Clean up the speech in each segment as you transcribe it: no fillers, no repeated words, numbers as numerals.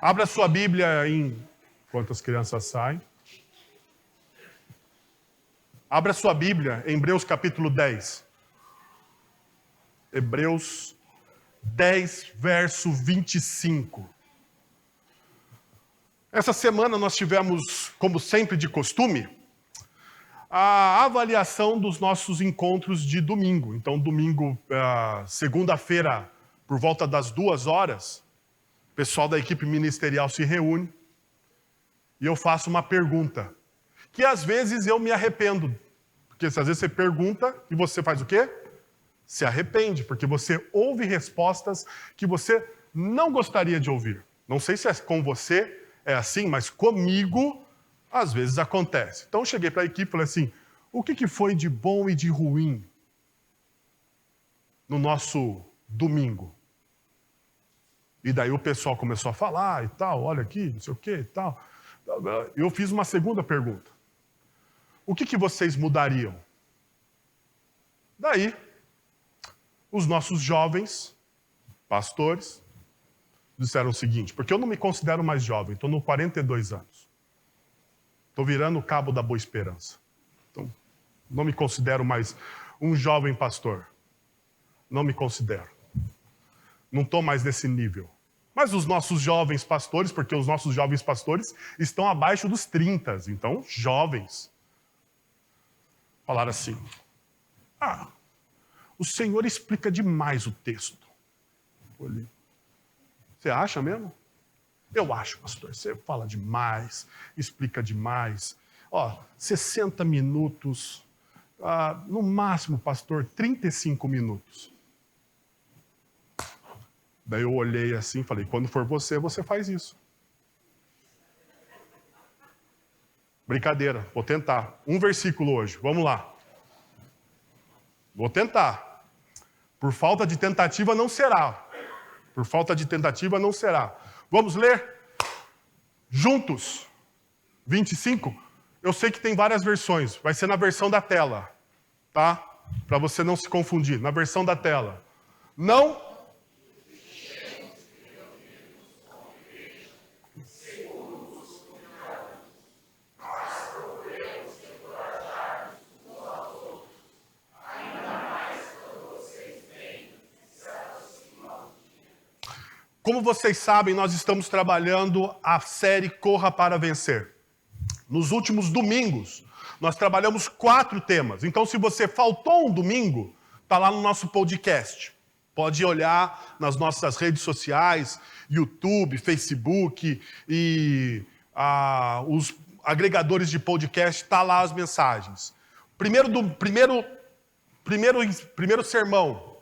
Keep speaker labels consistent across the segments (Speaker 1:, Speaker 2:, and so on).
Speaker 1: Abra sua Bíblia enquanto as crianças saem. Abra sua Bíblia em Hebreus capítulo 10. Hebreus 10, verso 25. Essa semana nós tivemos, como sempre de costume, a avaliação dos nossos encontros de domingo. Então, domingo, segunda-feira, por volta das 2h, o pessoal da equipe ministerial se reúne e eu faço uma pergunta, que às vezes eu me arrependo. Porque às vezes você pergunta e você faz o quê? Se arrepende, porque você ouve respostas que você não gostaria de ouvir. Não sei se com você é assim, mas comigo às vezes acontece. Então eu cheguei para a equipe e falei assim, o que foi de bom e de ruim no nosso domingo? E daí o pessoal começou a falar e tal, olha aqui, não sei o que e tal. Eu fiz uma segunda pergunta. O que vocês mudariam? Daí, os nossos jovens pastores disseram o seguinte, porque eu não me considero mais jovem, estou nos 42 anos. Estou virando o cabo da Boa Esperança. Então, não me considero mais um jovem pastor. Não me considero. Não estou mais nesse nível. Mas os nossos jovens pastores, porque os nossos jovens pastores estão abaixo dos 30, então jovens, falaram assim, o Senhor explica demais o texto. Olhei. Você acha mesmo? Eu acho, pastor. Você fala demais, explica demais. 60 minutos, no máximo, pastor, 35 minutos. Daí eu olhei assim e falei, quando for você faz isso. Brincadeira, vou tentar. Um versículo hoje, vamos lá. Vou tentar. Por falta de tentativa não será. Por falta de tentativa não será. Vamos ler? Juntos. 25. Eu sei que tem várias versões. Vai ser na versão da tela. Tá? Para você não se confundir. Na versão da tela. Não... Como vocês sabem, nós estamos trabalhando a série Corra para Vencer. Nos últimos domingos, nós trabalhamos 4 temas. Então, se você faltou um domingo, está lá no nosso podcast. Pode olhar nas nossas redes sociais, YouTube, Facebook e os agregadores de podcast, está lá as mensagens. Primeiro sermão,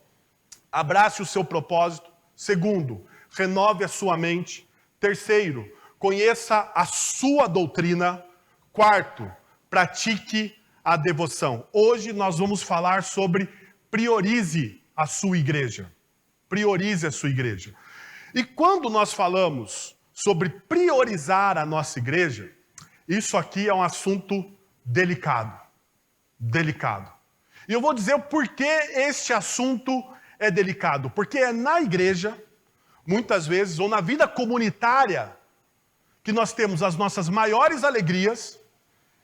Speaker 1: abrace o seu propósito. Segundo, renove a sua mente. Terceiro, conheça a sua doutrina. Quarto, pratique a devoção. Hoje nós vamos falar sobre priorize a sua igreja. Priorize a sua igreja. E quando nós falamos sobre priorizar a nossa igreja, isso aqui é um assunto delicado. Delicado. E eu vou dizer o porquê este assunto é delicado. Porque é na igreja, muitas vezes, ou na vida comunitária, que nós temos as nossas maiores alegrias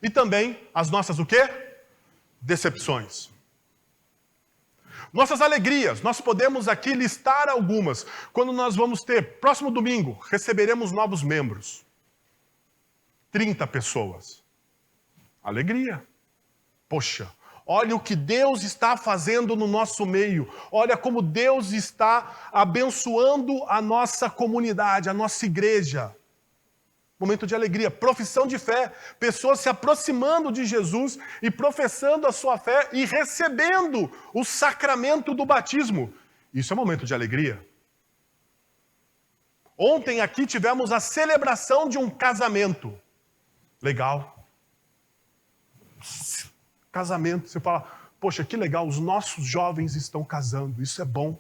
Speaker 1: e também as nossas o quê? Decepções. Nossas alegrias, nós podemos aqui listar algumas. Quando nós vamos ter, próximo domingo, receberemos novos membros. 30 pessoas. Alegria. Poxa, olha o que Deus está fazendo no nosso meio. Olha como Deus está abençoando a nossa comunidade, a nossa igreja. Momento de alegria, profissão de fé. Pessoas se aproximando de Jesus e professando a sua fé e recebendo o sacramento do batismo. Isso é momento de alegria. Ontem aqui tivemos a celebração de um casamento. Legal. Casamento, você fala, poxa, que legal, os nossos jovens estão casando, isso é bom.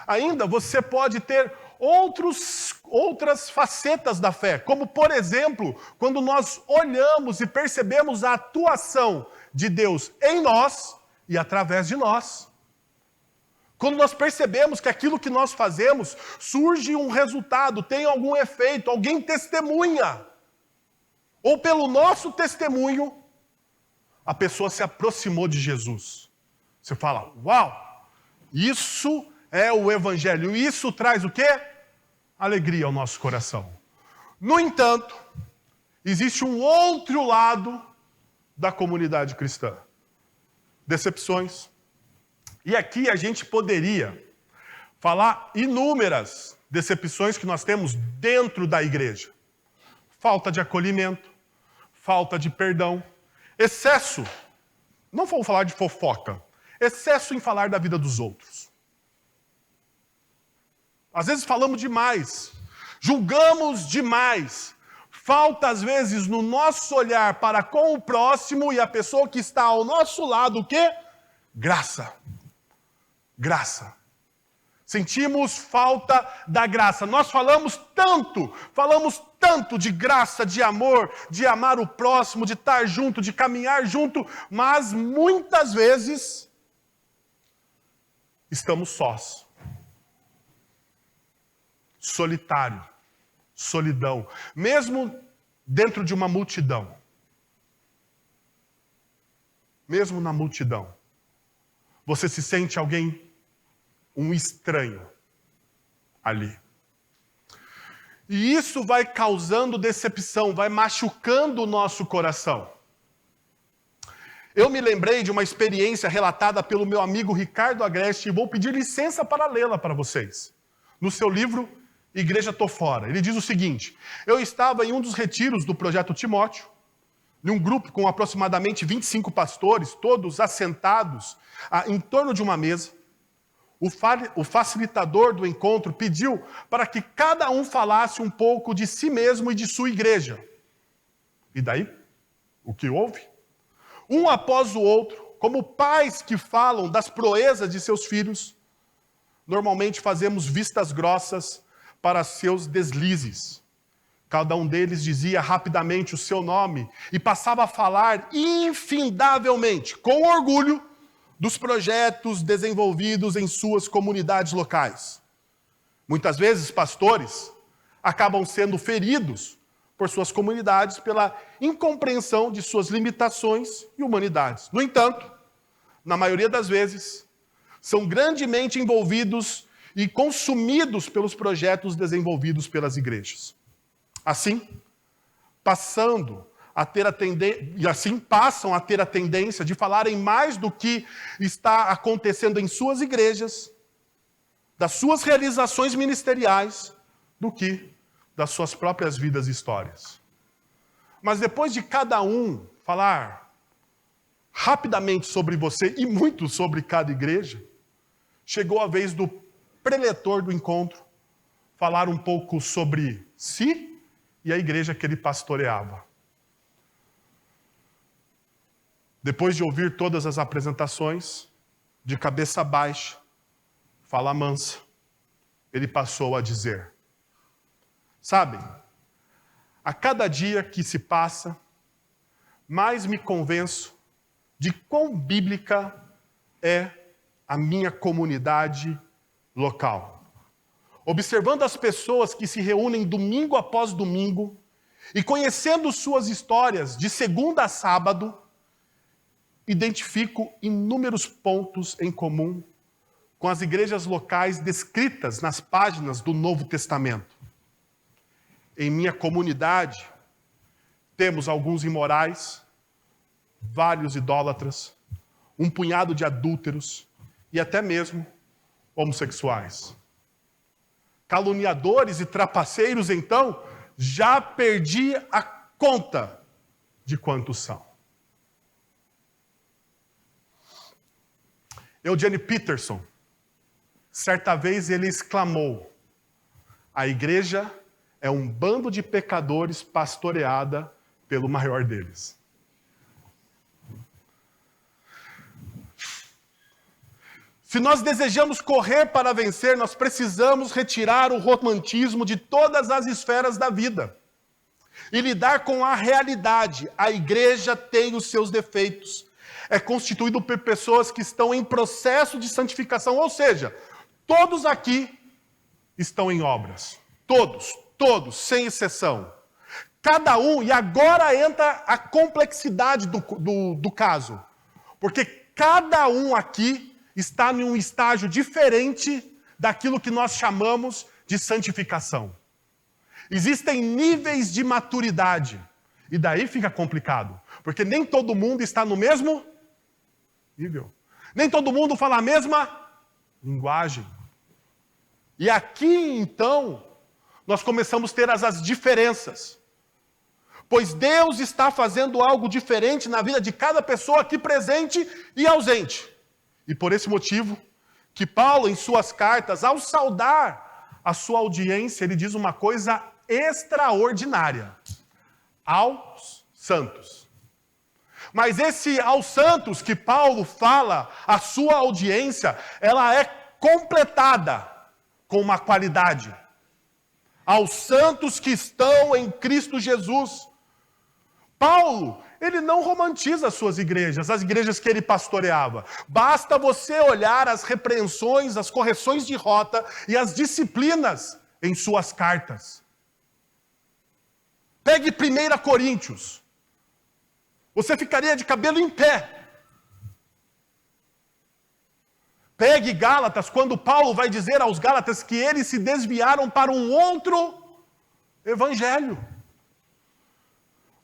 Speaker 1: Ainda você pode ter outras facetas da fé, como por exemplo, quando nós olhamos e percebemos a atuação de Deus em nós e através de nós. Quando nós percebemos que aquilo que nós fazemos surge um resultado, tem algum efeito, alguém testemunha. Ou pelo nosso testemunho, a pessoa se aproximou de Jesus. Você fala, uau, isso é o Evangelho. Isso traz o quê? Alegria ao nosso coração. No entanto, existe um outro lado da comunidade cristã. Decepções. E aqui a gente poderia falar inúmeras decepções que nós temos dentro da igreja. Falta de acolhimento, falta de perdão, excesso, não vou falar de fofoca, excesso em falar da vida dos outros. Às vezes falamos demais, julgamos demais, falta às vezes no nosso olhar para com o próximo e a pessoa que está ao nosso lado, o quê? Graça. Graça. Sentimos falta da graça. Nós falamos tanto de graça, de amor, de amar o próximo, de estar junto, de caminhar junto, mas muitas vezes estamos sós. Solitário, solidão, mesmo dentro de uma multidão. Mesmo na multidão, você se sente um estranho ali. E isso vai causando decepção, vai machucando o nosso coração. Eu me lembrei de uma experiência relatada pelo meu amigo Ricardo Agreste e vou pedir licença para lê-la para vocês. No seu livro, Igreja Tô Fora. Ele diz o seguinte: eu estava em um dos retiros do Projeto Timóteo, em um grupo com aproximadamente 25 pastores, todos assentados em torno de uma mesa. O facilitador do encontro pediu para que cada um falasse um pouco de si mesmo e de sua igreja. E daí, o que houve? Um após o outro, como pais que falam das proezas de seus filhos, normalmente fazemos vistas grossas para seus deslizes. Cada um deles dizia rapidamente o seu nome e passava a falar infindavelmente, com orgulho, dos projetos desenvolvidos em suas comunidades locais. Muitas vezes, pastores acabam sendo feridos por suas comunidades pela incompreensão de suas limitações e humanidades. No entanto, na maioria das vezes, são grandemente envolvidos e consumidos pelos projetos desenvolvidos pelas igrejas. Assim, passam a ter a tendência de falarem mais do que está acontecendo em suas igrejas, das suas realizações ministeriais, do que das suas próprias vidas e histórias. Mas depois de cada um falar rapidamente sobre você e muito sobre cada igreja, chegou a vez do preletor do encontro falar um pouco sobre si e a igreja que ele pastoreava. Depois de ouvir todas as apresentações, de cabeça baixa, fala mansa, ele passou a dizer: sabem, a cada dia que se passa, mais me convenço de quão bíblica é a minha comunidade local. Observando as pessoas que se reúnem domingo após domingo e conhecendo suas histórias de segunda a sábado, identifico inúmeros pontos em comum com as igrejas locais descritas nas páginas do Novo Testamento. Em minha comunidade, temos alguns imorais, vários idólatras, um punhado de adúlteros e até mesmo homossexuais. Caluniadores e trapaceiros, então, já perdi a conta de quantos são. Eugene Peterson, certa vez ele exclamou: a igreja é um bando de pecadores pastoreada pelo maior deles. Se nós desejamos correr para vencer, nós precisamos retirar o romantismo de todas as esferas da vida e lidar com a realidade. A igreja tem os seus defeitos. é constituído por pessoas que estão em processo de santificação, ou seja, todos aqui estão em obras. Todos, sem exceção. Cada um, e agora entra a complexidade do caso. Porque cada um aqui está em um estágio diferente daquilo que nós chamamos de santificação. Existem níveis de maturidade. E daí fica complicado. Porque nem todo mundo está no mesmo nível. Nem todo mundo fala a mesma linguagem. E aqui, então, nós começamos a ter as diferenças. Pois Deus está fazendo algo diferente na vida de cada pessoa aqui presente e ausente. E por esse motivo, que Paulo, em suas cartas, ao saudar a sua audiência, ele diz uma coisa extraordinária. Aos santos. Mas esse aos santos que Paulo fala, a sua audiência, ela é completada com uma qualidade. Aos santos que estão em Cristo Jesus. Paulo, ele não romantiza as suas igrejas, as igrejas que ele pastoreava. Basta você olhar as repreensões, as correções de rota e as disciplinas em suas cartas. Pegue 1 Coríntios. Você ficaria de cabelo em pé. Pegue Gálatas, quando Paulo vai dizer aos Gálatas que eles se desviaram para um outro evangelho.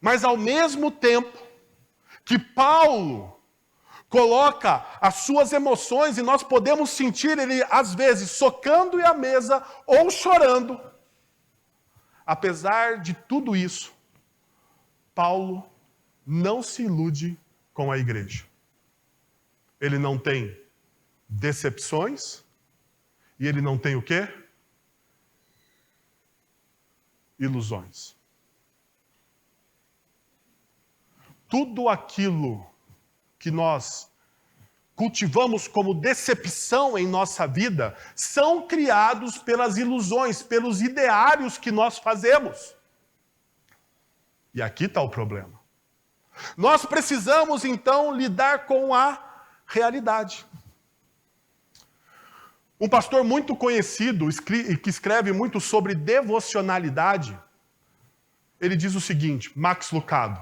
Speaker 1: Mas ao mesmo tempo que Paulo coloca as suas emoções, e nós podemos sentir ele às vezes socando a mesa ou chorando, apesar de tudo isso, Paulo não se ilude com a igreja. Ele não tem decepções e ele não tem o quê? Ilusões. Tudo aquilo que nós cultivamos como decepção em nossa vida são criados pelas ilusões, pelos ideários que nós fazemos. E aqui está o problema. Nós precisamos, então, lidar com a realidade. Um pastor muito conhecido, que escreve muito sobre devocionalidade, ele diz o seguinte, Max Lucado: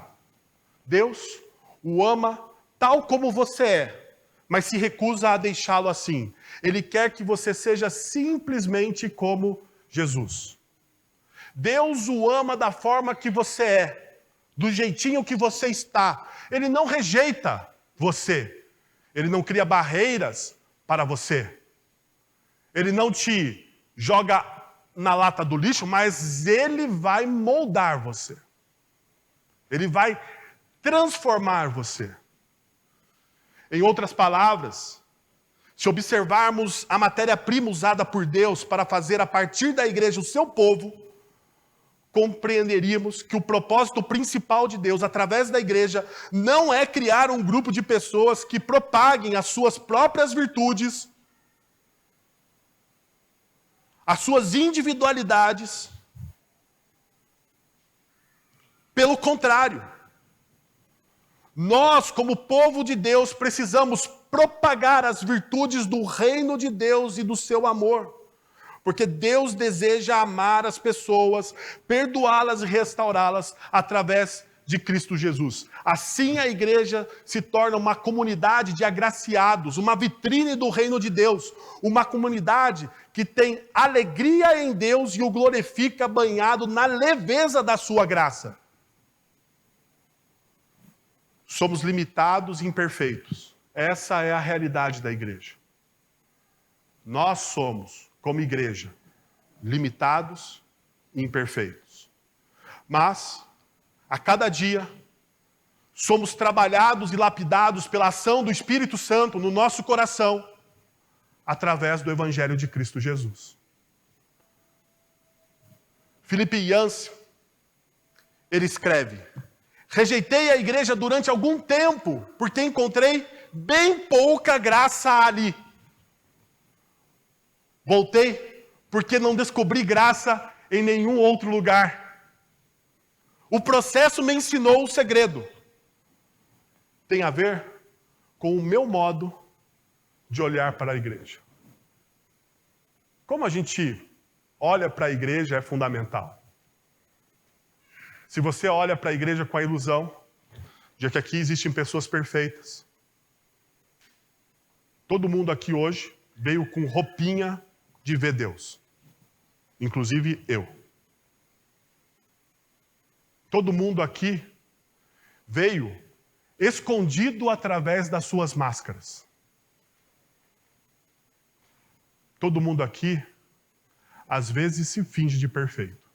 Speaker 1: Deus o ama tal como você é, mas se recusa a deixá-lo assim. Ele quer que você seja simplesmente como Jesus. Deus o ama da forma que você é, do jeitinho que você está. Ele não rejeita você. Ele não cria barreiras para você. Ele não te joga na lata do lixo, mas ele vai moldar você. Ele vai transformar você. Em outras palavras, se observarmos a matéria-prima usada por Deus para fazer a partir da igreja o seu povo, compreenderíamos que o propósito principal de Deus, através da igreja, não é criar um grupo de pessoas que propaguem as suas próprias virtudes, as suas individualidades. Pelo contrário, nós, como povo de Deus, precisamos propagar as virtudes do reino de Deus e do seu amor. Porque Deus deseja amar as pessoas, perdoá-las e restaurá-las através de Cristo Jesus. Assim a igreja se torna uma comunidade de agraciados, uma vitrine do reino de Deus, uma comunidade que tem alegria em Deus e o glorifica banhado na leveza da sua graça. Somos limitados e imperfeitos. Essa é a realidade da igreja. Nós somos, como igreja, limitados e imperfeitos. Mas, a cada dia, somos trabalhados e lapidados pela ação do Espírito Santo no nosso coração, através do Evangelho de Cristo Jesus. Filipe Yancey, ele escreve: rejeitei a igreja durante algum tempo, porque encontrei bem pouca graça ali. Voltei porque não descobri graça em nenhum outro lugar. O processo me ensinou o segredo. Tem a ver com o meu modo de olhar para a igreja. Como a gente olha para a igreja é fundamental. Se você olha para a igreja com a ilusão de que aqui existem pessoas perfeitas, todo mundo aqui hoje veio com roupinha de ver Deus. Inclusive eu. Todo mundo aqui veio escondido através das suas máscaras. Todo mundo aqui, às vezes, se finge de perfeito.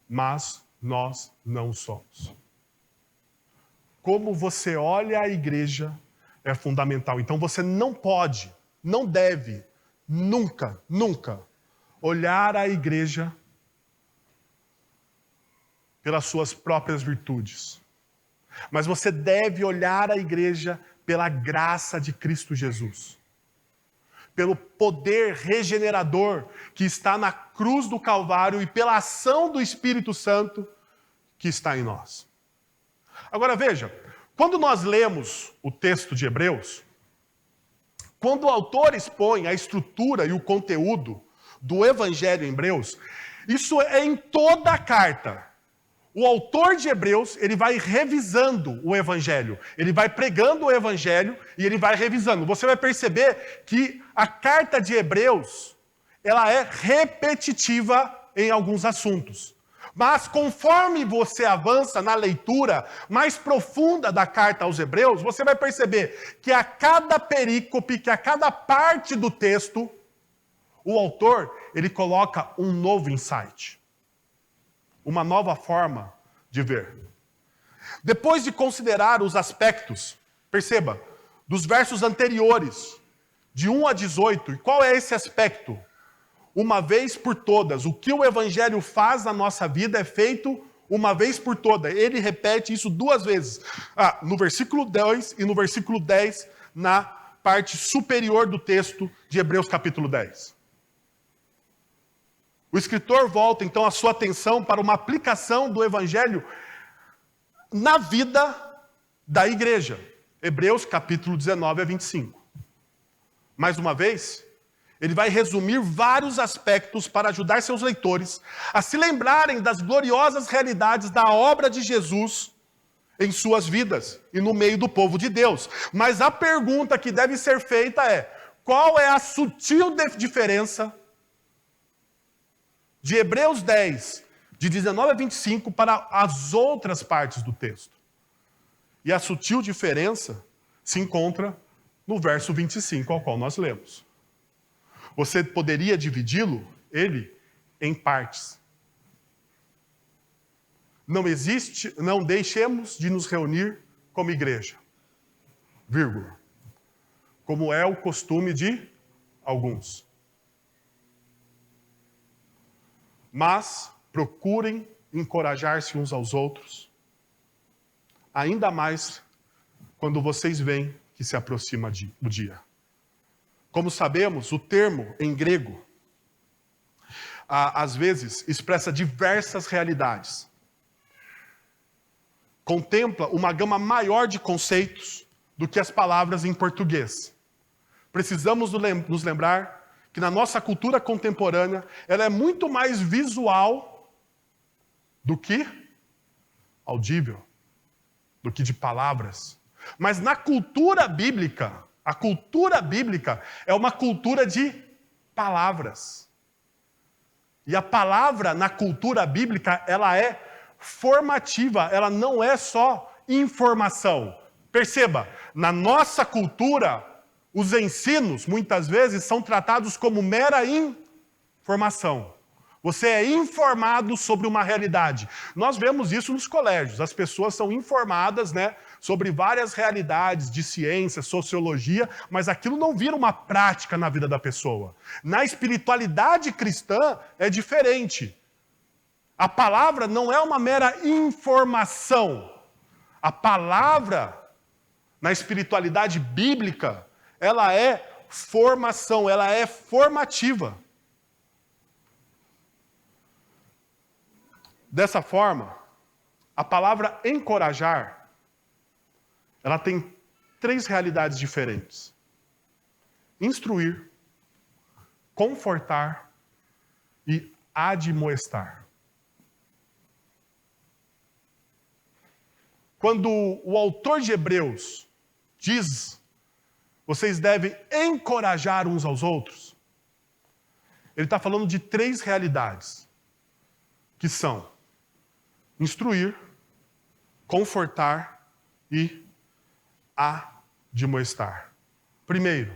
Speaker 1: Mas nós não somos. Como você olha a igreja é fundamental. Então você não pode, não deve, nunca olhar a igreja pelas suas próprias virtudes. Mas você deve olhar a igreja pela graça de Cristo Jesus. Pelo poder regenerador que está na cruz do Calvário e pela ação do Espírito Santo que está em nós. Agora veja, quando nós lemos o texto de Hebreus, quando o autor expõe a estrutura e o conteúdo do Evangelho em Hebreus, isso é em toda a carta. O autor de Hebreus, ele vai revisando o Evangelho. Ele vai pregando o Evangelho e ele vai revisando. Você vai perceber que a carta de Hebreus, ela é repetitiva em alguns assuntos. Mas conforme você avança na leitura mais profunda da carta aos Hebreus, você vai perceber que a cada perícope, que a cada parte do texto, o autor, ele coloca um novo insight. Uma nova forma de ver. Depois de considerar os aspectos, perceba, dos versos anteriores, de 1 a 18, e qual é esse aspecto? Uma vez por todas, o que o Evangelho faz na nossa vida é feito uma vez por todas. Ele repete isso 2 vezes. No versículo 2 e no versículo 10, na parte superior do texto de Hebreus capítulo 10. O escritor volta, então, a sua atenção para uma aplicação do Evangelho na vida da igreja. Hebreus, capítulo 19 a 25. Mais uma vez, ele vai resumir vários aspectos para ajudar seus leitores a se lembrarem das gloriosas realidades da obra de Jesus em suas vidas e no meio do povo de Deus. Mas a pergunta que deve ser feita é: qual é a sutil diferença de Hebreus 10, de 19 a 25, para as outras partes do texto? E a sutil diferença se encontra no verso 25, ao qual nós lemos. Você poderia dividi-lo, ele, em partes. Não deixemos de nos reunir como igreja, vírgula, como é o costume de alguns. Mas procurem encorajar-se uns aos outros, ainda mais quando vocês veem que se aproxima o dia. Como sabemos, o termo em grego, às vezes, expressa diversas realidades. Contempla uma gama maior de conceitos do que as palavras em português. Precisamos nos lembrar que na nossa cultura contemporânea, ela é muito mais visual do que audível, do que de palavras. Mas na cultura bíblica, a cultura bíblica é uma cultura de palavras. E a palavra na cultura bíblica, ela é formativa, ela não é só informação. Perceba, na nossa cultura, os ensinos, muitas vezes, são tratados como mera informação. Você é informado sobre uma realidade. Nós vemos isso nos colégios. As pessoas são informadas, sobre várias realidades de ciência, sociologia, mas aquilo não vira uma prática na vida da pessoa. Na espiritualidade cristã é diferente. A palavra não é uma mera informação. A palavra, na espiritualidade bíblica, ela é formação, ela é formativa. Dessa forma, a palavra encorajar, ela tem 3 realidades diferentes: instruir, confortar e admoestar. Quando o autor de Hebreus diz: vocês devem encorajar uns aos outros, ele está falando de 3 realidades, que são instruir, confortar e admoestar. Primeiro,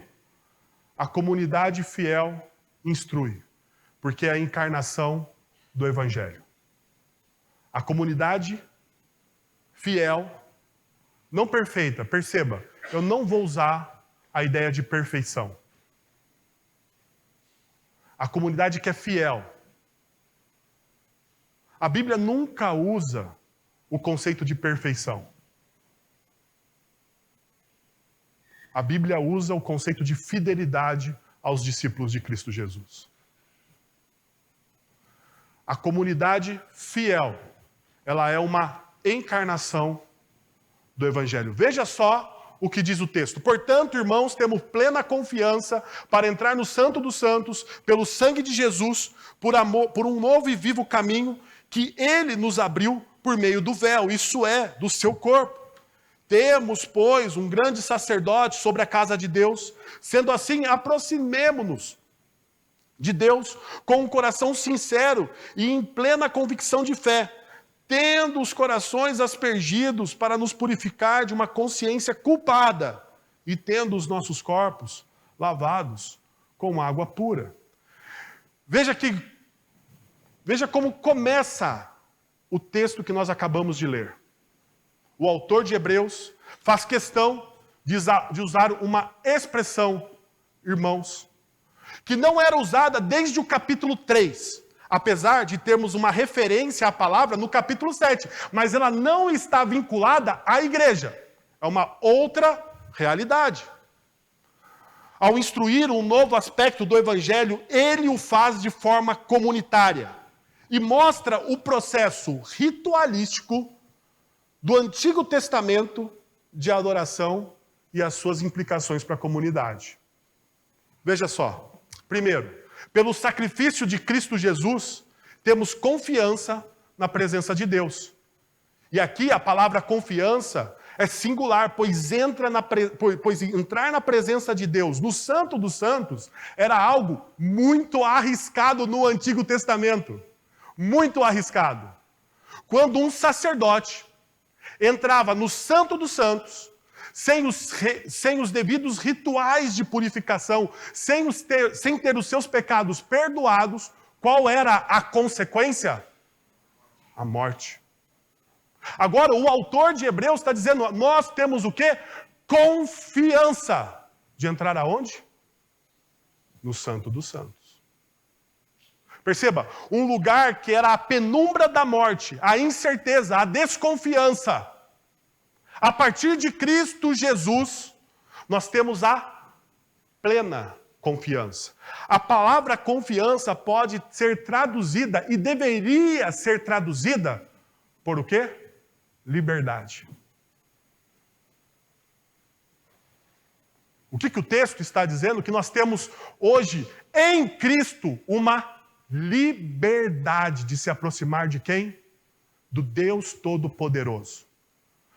Speaker 1: a comunidade fiel instrui, porque é a encarnação do Evangelho. A comunidade fiel, não perfeita, perceba, eu não vou usar a ideia de perfeição. A comunidade que é fiel. A Bíblia nunca usa o conceito de perfeição. A Bíblia usa o conceito de fidelidade aos discípulos de Cristo Jesus. A comunidade fiel, ela é uma encarnação do Evangelho. Veja só o que diz o texto. Portanto, irmãos, temos plena confiança para entrar no Santo dos Santos, pelo sangue de Jesus, por um novo e vivo caminho que Ele nos abriu por meio do véu, isso é, do seu corpo. Temos, pois, um grande sacerdote sobre a casa de Deus. Sendo assim, aproximemo-nos de Deus com um coração sincero e em plena convicção de fé, tendo os corações aspergidos para nos purificar de uma consciência culpada e tendo os nossos corpos lavados com água pura. Veja como começa o texto que nós acabamos de ler. O autor de Hebreus faz questão de usar uma expressão, irmãos, que não era usada desde o capítulo 3. Apesar de termos uma referência à palavra no capítulo 7, mas ela não está vinculada à igreja. É uma outra realidade. Ao instruir um novo aspecto do Evangelho, ele o faz de forma comunitária e mostra o processo ritualístico do Antigo Testamento de adoração e as suas implicações para a comunidade. Veja só. Primeiro, pelo sacrifício de Cristo Jesus, temos confiança na presença de Deus. E aqui a palavra confiança é singular, pois entrar na presença de Deus, no Santo dos Santos, era algo muito arriscado no Antigo Testamento. Muito arriscado. Quando um sacerdote entrava no Santo dos Santos, sem os devidos rituais de purificação, sem ter os seus pecados perdoados, qual era a consequência? A morte. Agora, o autor de Hebreus está dizendo, nós temos o quê? Confiança de entrar aonde? No Santo dos Santos. Perceba, um lugar que era a penumbra da morte, a incerteza, a desconfiança. A partir de Cristo Jesus, nós temos a plena confiança. A palavra confiança pode ser traduzida e deveria ser traduzida por o quê? Liberdade. O que o texto está dizendo? Que nós temos hoje em Cristo uma liberdade de se aproximar de quem? Do Deus Todo-Poderoso.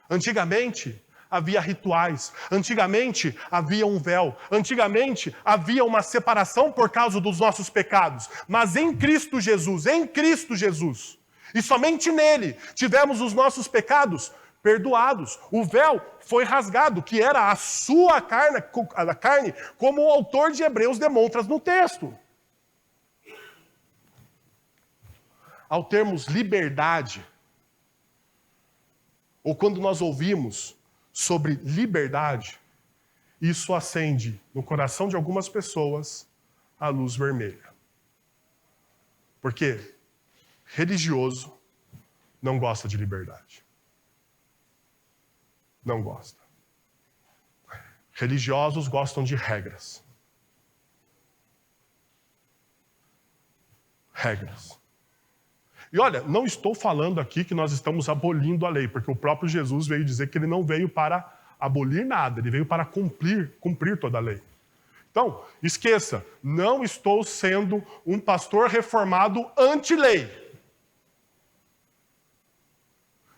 Speaker 1: Antigamente, havia rituais. Antigamente, havia um véu. Antigamente, havia uma separação por causa dos nossos pecados. Mas em Cristo Jesus, e somente nele, tivemos os nossos pecados perdoados. O véu foi rasgado, que era a sua carne, como o autor de Hebreus demonstra no texto. Ao termos liberdade, ou quando nós ouvimos sobre liberdade, isso acende no coração de algumas pessoas a luz vermelha. Porque religioso não gosta de liberdade. Não gosta. Religiosos gostam de regras. Regras. E olha, não estou falando aqui que nós estamos abolindo a lei, porque o próprio Jesus veio dizer que ele não veio para abolir nada, ele veio para cumprir toda a lei. Então, esqueça, não estou sendo um pastor reformado anti-lei.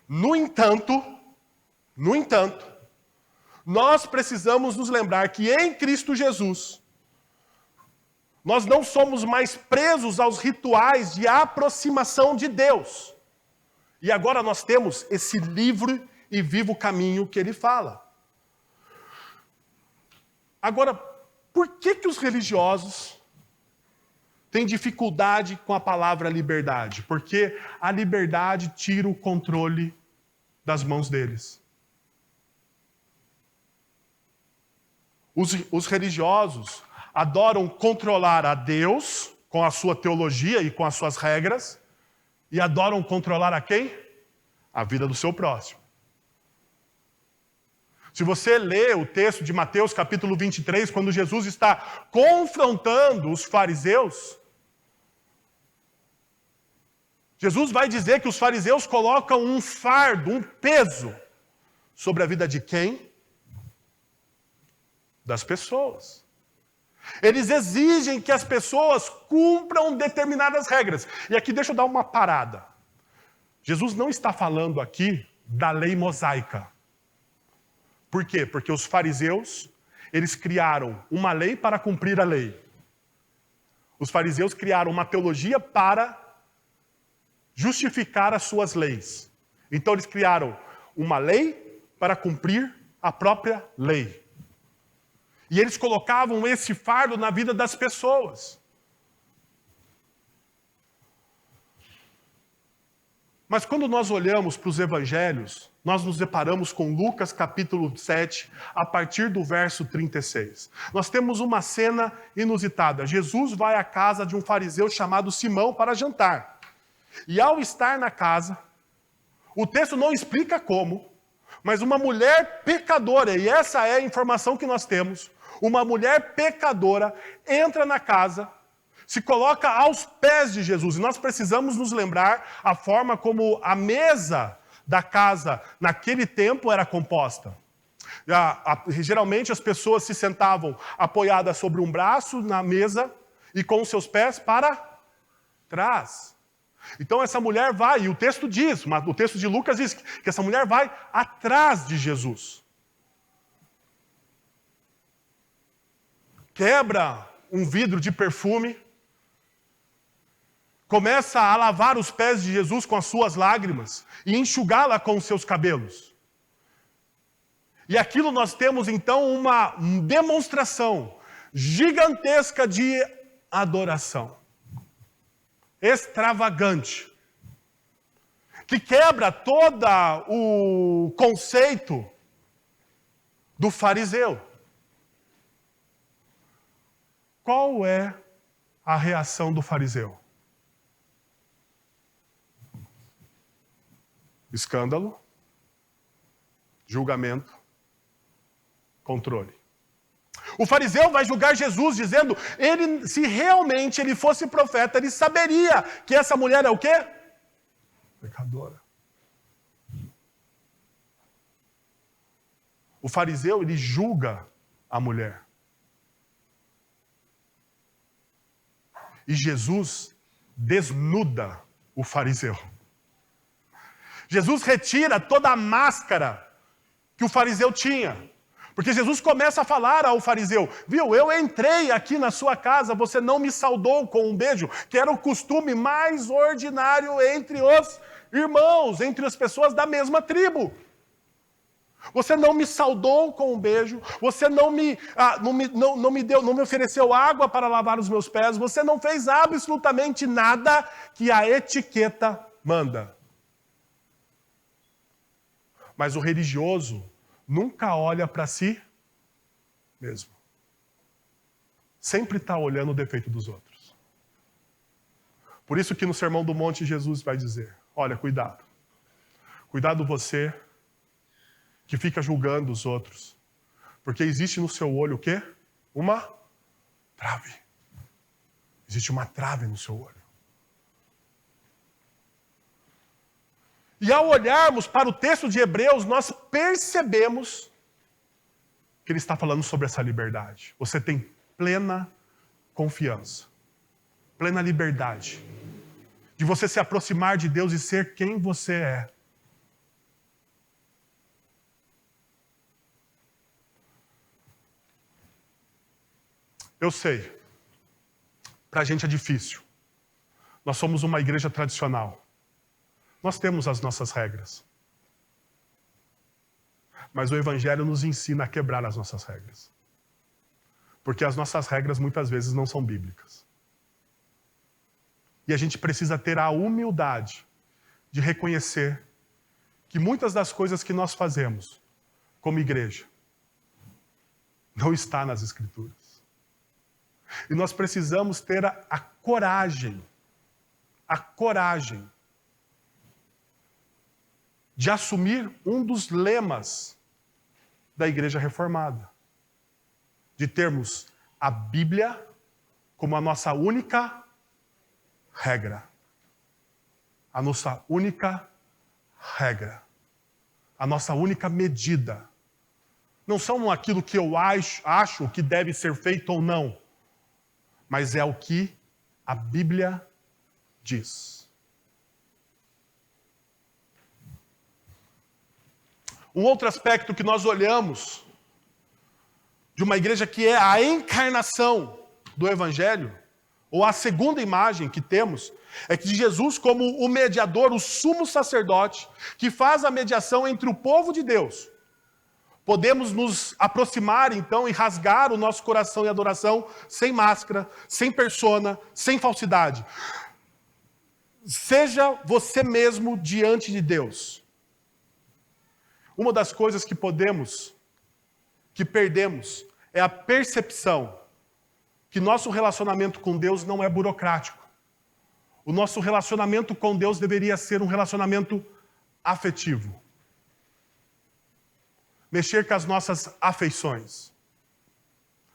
Speaker 1: No entanto, nós precisamos nos lembrar que em Cristo Jesus, nós não somos mais presos aos rituais de aproximação de Deus. E agora nós temos esse livre e vivo caminho que ele fala. Agora, por que os religiosos têm dificuldade com a palavra liberdade? Porque a liberdade tira o controle das mãos deles. Os religiosos adoram controlar a Deus com a sua teologia e com as suas regras, e adoram controlar a quem? A vida do seu próximo. Se você lê o texto de Mateus capítulo 23, quando Jesus está confrontando os fariseus, Jesus vai dizer que os fariseus colocam um fardo, um peso, sobre a vida de quem? Das pessoas. Eles exigem que as pessoas cumpram determinadas regras. E aqui deixa eu dar uma parada. Jesus não está falando aqui da lei mosaica. Por quê? Porque os fariseus, eles criaram uma lei para cumprir a lei. Os fariseus criaram uma teologia para justificar as suas leis. Então eles criaram uma lei para cumprir a própria lei. E eles colocavam esse fardo na vida das pessoas. Mas quando nós olhamos para os evangelhos, nós nos deparamos com Lucas capítulo 7, a partir do verso 36. Nós temos uma cena inusitada. Jesus vai à casa de um fariseu chamado Simão para jantar. E ao estar na casa, o texto não explica como, mas uma mulher pecadora, e essa é a informação que nós temos, uma mulher pecadora entra na casa, se coloca aos pés de Jesus. E nós precisamos nos lembrar a forma como a mesa da casa naquele tempo era composta. Geralmente as pessoas se sentavam apoiadas sobre um braço na mesa e com os seus pés para trás. Então essa mulher vai, e o texto diz, mas o texto de Lucas diz que essa mulher vai atrás de Jesus. Quebra um vidro de perfume, começa a lavar os pés de Jesus com as suas lágrimas e enxugá-la com os seus cabelos. E aquilo nós temos então uma demonstração gigantesca de adoração. Extravagante. Que quebra todo o conceito do fariseu. Qual é a reação do fariseu? Escândalo, julgamento, controle. O fariseu vai julgar Jesus dizendo, se realmente ele fosse profeta, ele saberia que essa mulher é o quê? Pecadora. O fariseu, ele julga a mulher. E Jesus desnuda o fariseu. Jesus retira toda a máscara que o fariseu tinha. Porque Jesus começa a falar ao fariseu, viu, eu entrei aqui na sua casa, você não me saudou com um beijo, que era o costume mais ordinário entre os irmãos, entre as pessoas da mesma tribo. Você não me saudou com um beijo, você não me ofereceu água para lavar os meus pés, você não fez absolutamente nada que a etiqueta manda. Mas o religioso nunca olha para si mesmo. Sempre está olhando o defeito dos outros. Por isso que no Sermão do Monte Jesus vai dizer, olha, cuidado. Cuidado você que fica julgando os outros. Porque existe no seu olho o quê? Uma trave. Existe uma trave no seu olho. E ao olharmos para o texto de Hebreus, nós percebemos que ele está falando sobre essa liberdade. Você tem plena confiança, plena liberdade de você se aproximar de Deus e ser quem você é. Eu sei, para a gente é difícil. Nós somos uma igreja tradicional. Nós temos as nossas regras. Mas o Evangelho nos ensina a quebrar as nossas regras. Porque as nossas regras muitas vezes não são bíblicas. E a gente precisa ter a humildade de reconhecer que muitas das coisas que nós fazemos como igreja não está nas Escrituras. E nós precisamos ter a coragem de assumir um dos lemas da Igreja Reformada. De termos a Bíblia como a nossa única regra. A nossa única regra. A nossa única medida. Não são aquilo que eu acho que deve ser feito ou não, mas é o que a Bíblia diz. Um outro aspecto que nós olhamos de uma igreja que é a encarnação do Evangelho, ou a segunda imagem que temos, é que de Jesus como o mediador, o sumo sacerdote, que faz a mediação entre o povo de Deus. Podemos nos aproximar, então, e rasgar o nosso coração em adoração sem máscara, sem persona, sem falsidade. Seja você mesmo diante de Deus. Uma das coisas que perdemos, é a percepção que nosso relacionamento com Deus não é burocrático. O nosso relacionamento com Deus deveria ser um relacionamento afetivo. Mexer com as nossas afeições.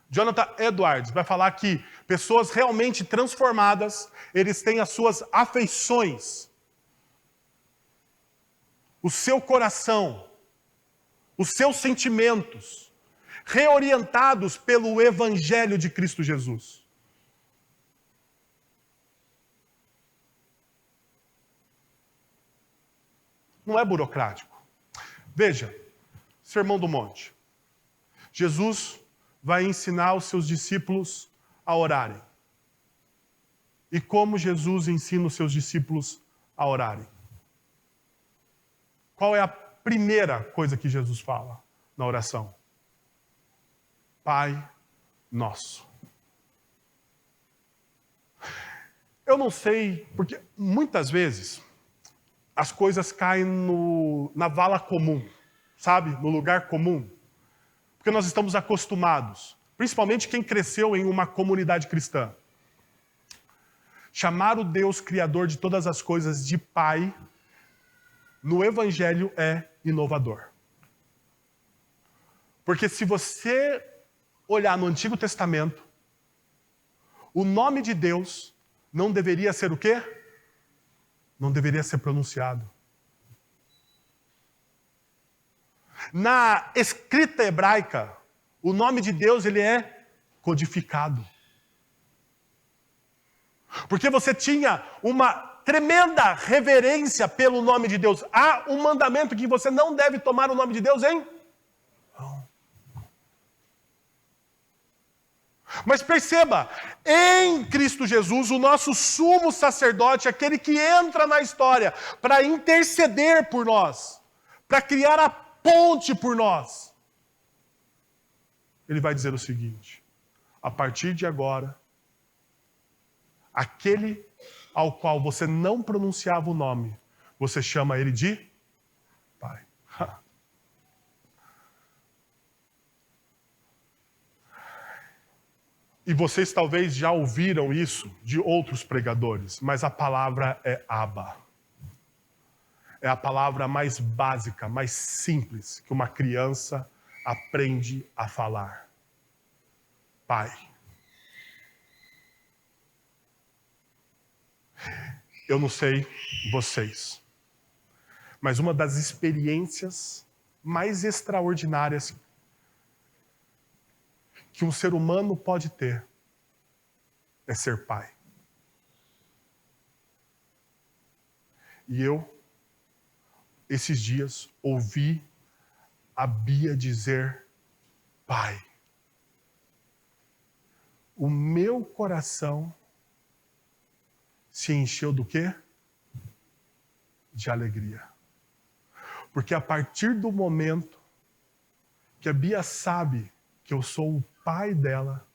Speaker 1: Jonathan Edwards vai falar que pessoas realmente transformadas, eles têm as suas afeições, o seu coração, os seus sentimentos, reorientados pelo Evangelho de Cristo Jesus. Não é burocrático. Veja, Sermão do Monte. Jesus vai ensinar os seus discípulos a orarem. E como Jesus ensina os seus discípulos a orarem? Qual é a primeira coisa que Jesus fala na oração? Pai Nosso. Eu não sei, porque muitas vezes as coisas caem na vala comum, sabe? No lugar comum. Porque nós estamos acostumados, principalmente quem cresceu em uma comunidade cristã. Chamar o Deus Criador de todas as coisas de Pai, no Evangelho é inovador. Porque se você olhar no Antigo Testamento, o nome de Deus não deveria ser o quê? Não deveria ser pronunciado. Na escrita hebraica, o nome de Deus ele é codificado. Porque você tinha uma tremenda reverência pelo nome de Deus. Há um mandamento que você não deve tomar o nome de Deus em vão. Mas perceba, em Cristo Jesus, o nosso sumo sacerdote, aquele que entra na história para interceder por nós, para criar a ponte por nós, ele vai dizer o seguinte: a partir de agora, aquele ao qual você não pronunciava o nome, você chama ele de Pai. E vocês talvez já ouviram isso de outros pregadores, mas a palavra é Abba. É a palavra mais básica, mais simples que uma criança aprende a falar. Pai. Eu não sei vocês, mas uma das experiências mais extraordinárias que um ser humano pode ter é ser pai. E eu, esses dias, ouvi a Bia dizer, pai. O meu coração se encheu do quê? De alegria. Porque a partir do momento que a Bia sabe que eu sou o pai dela,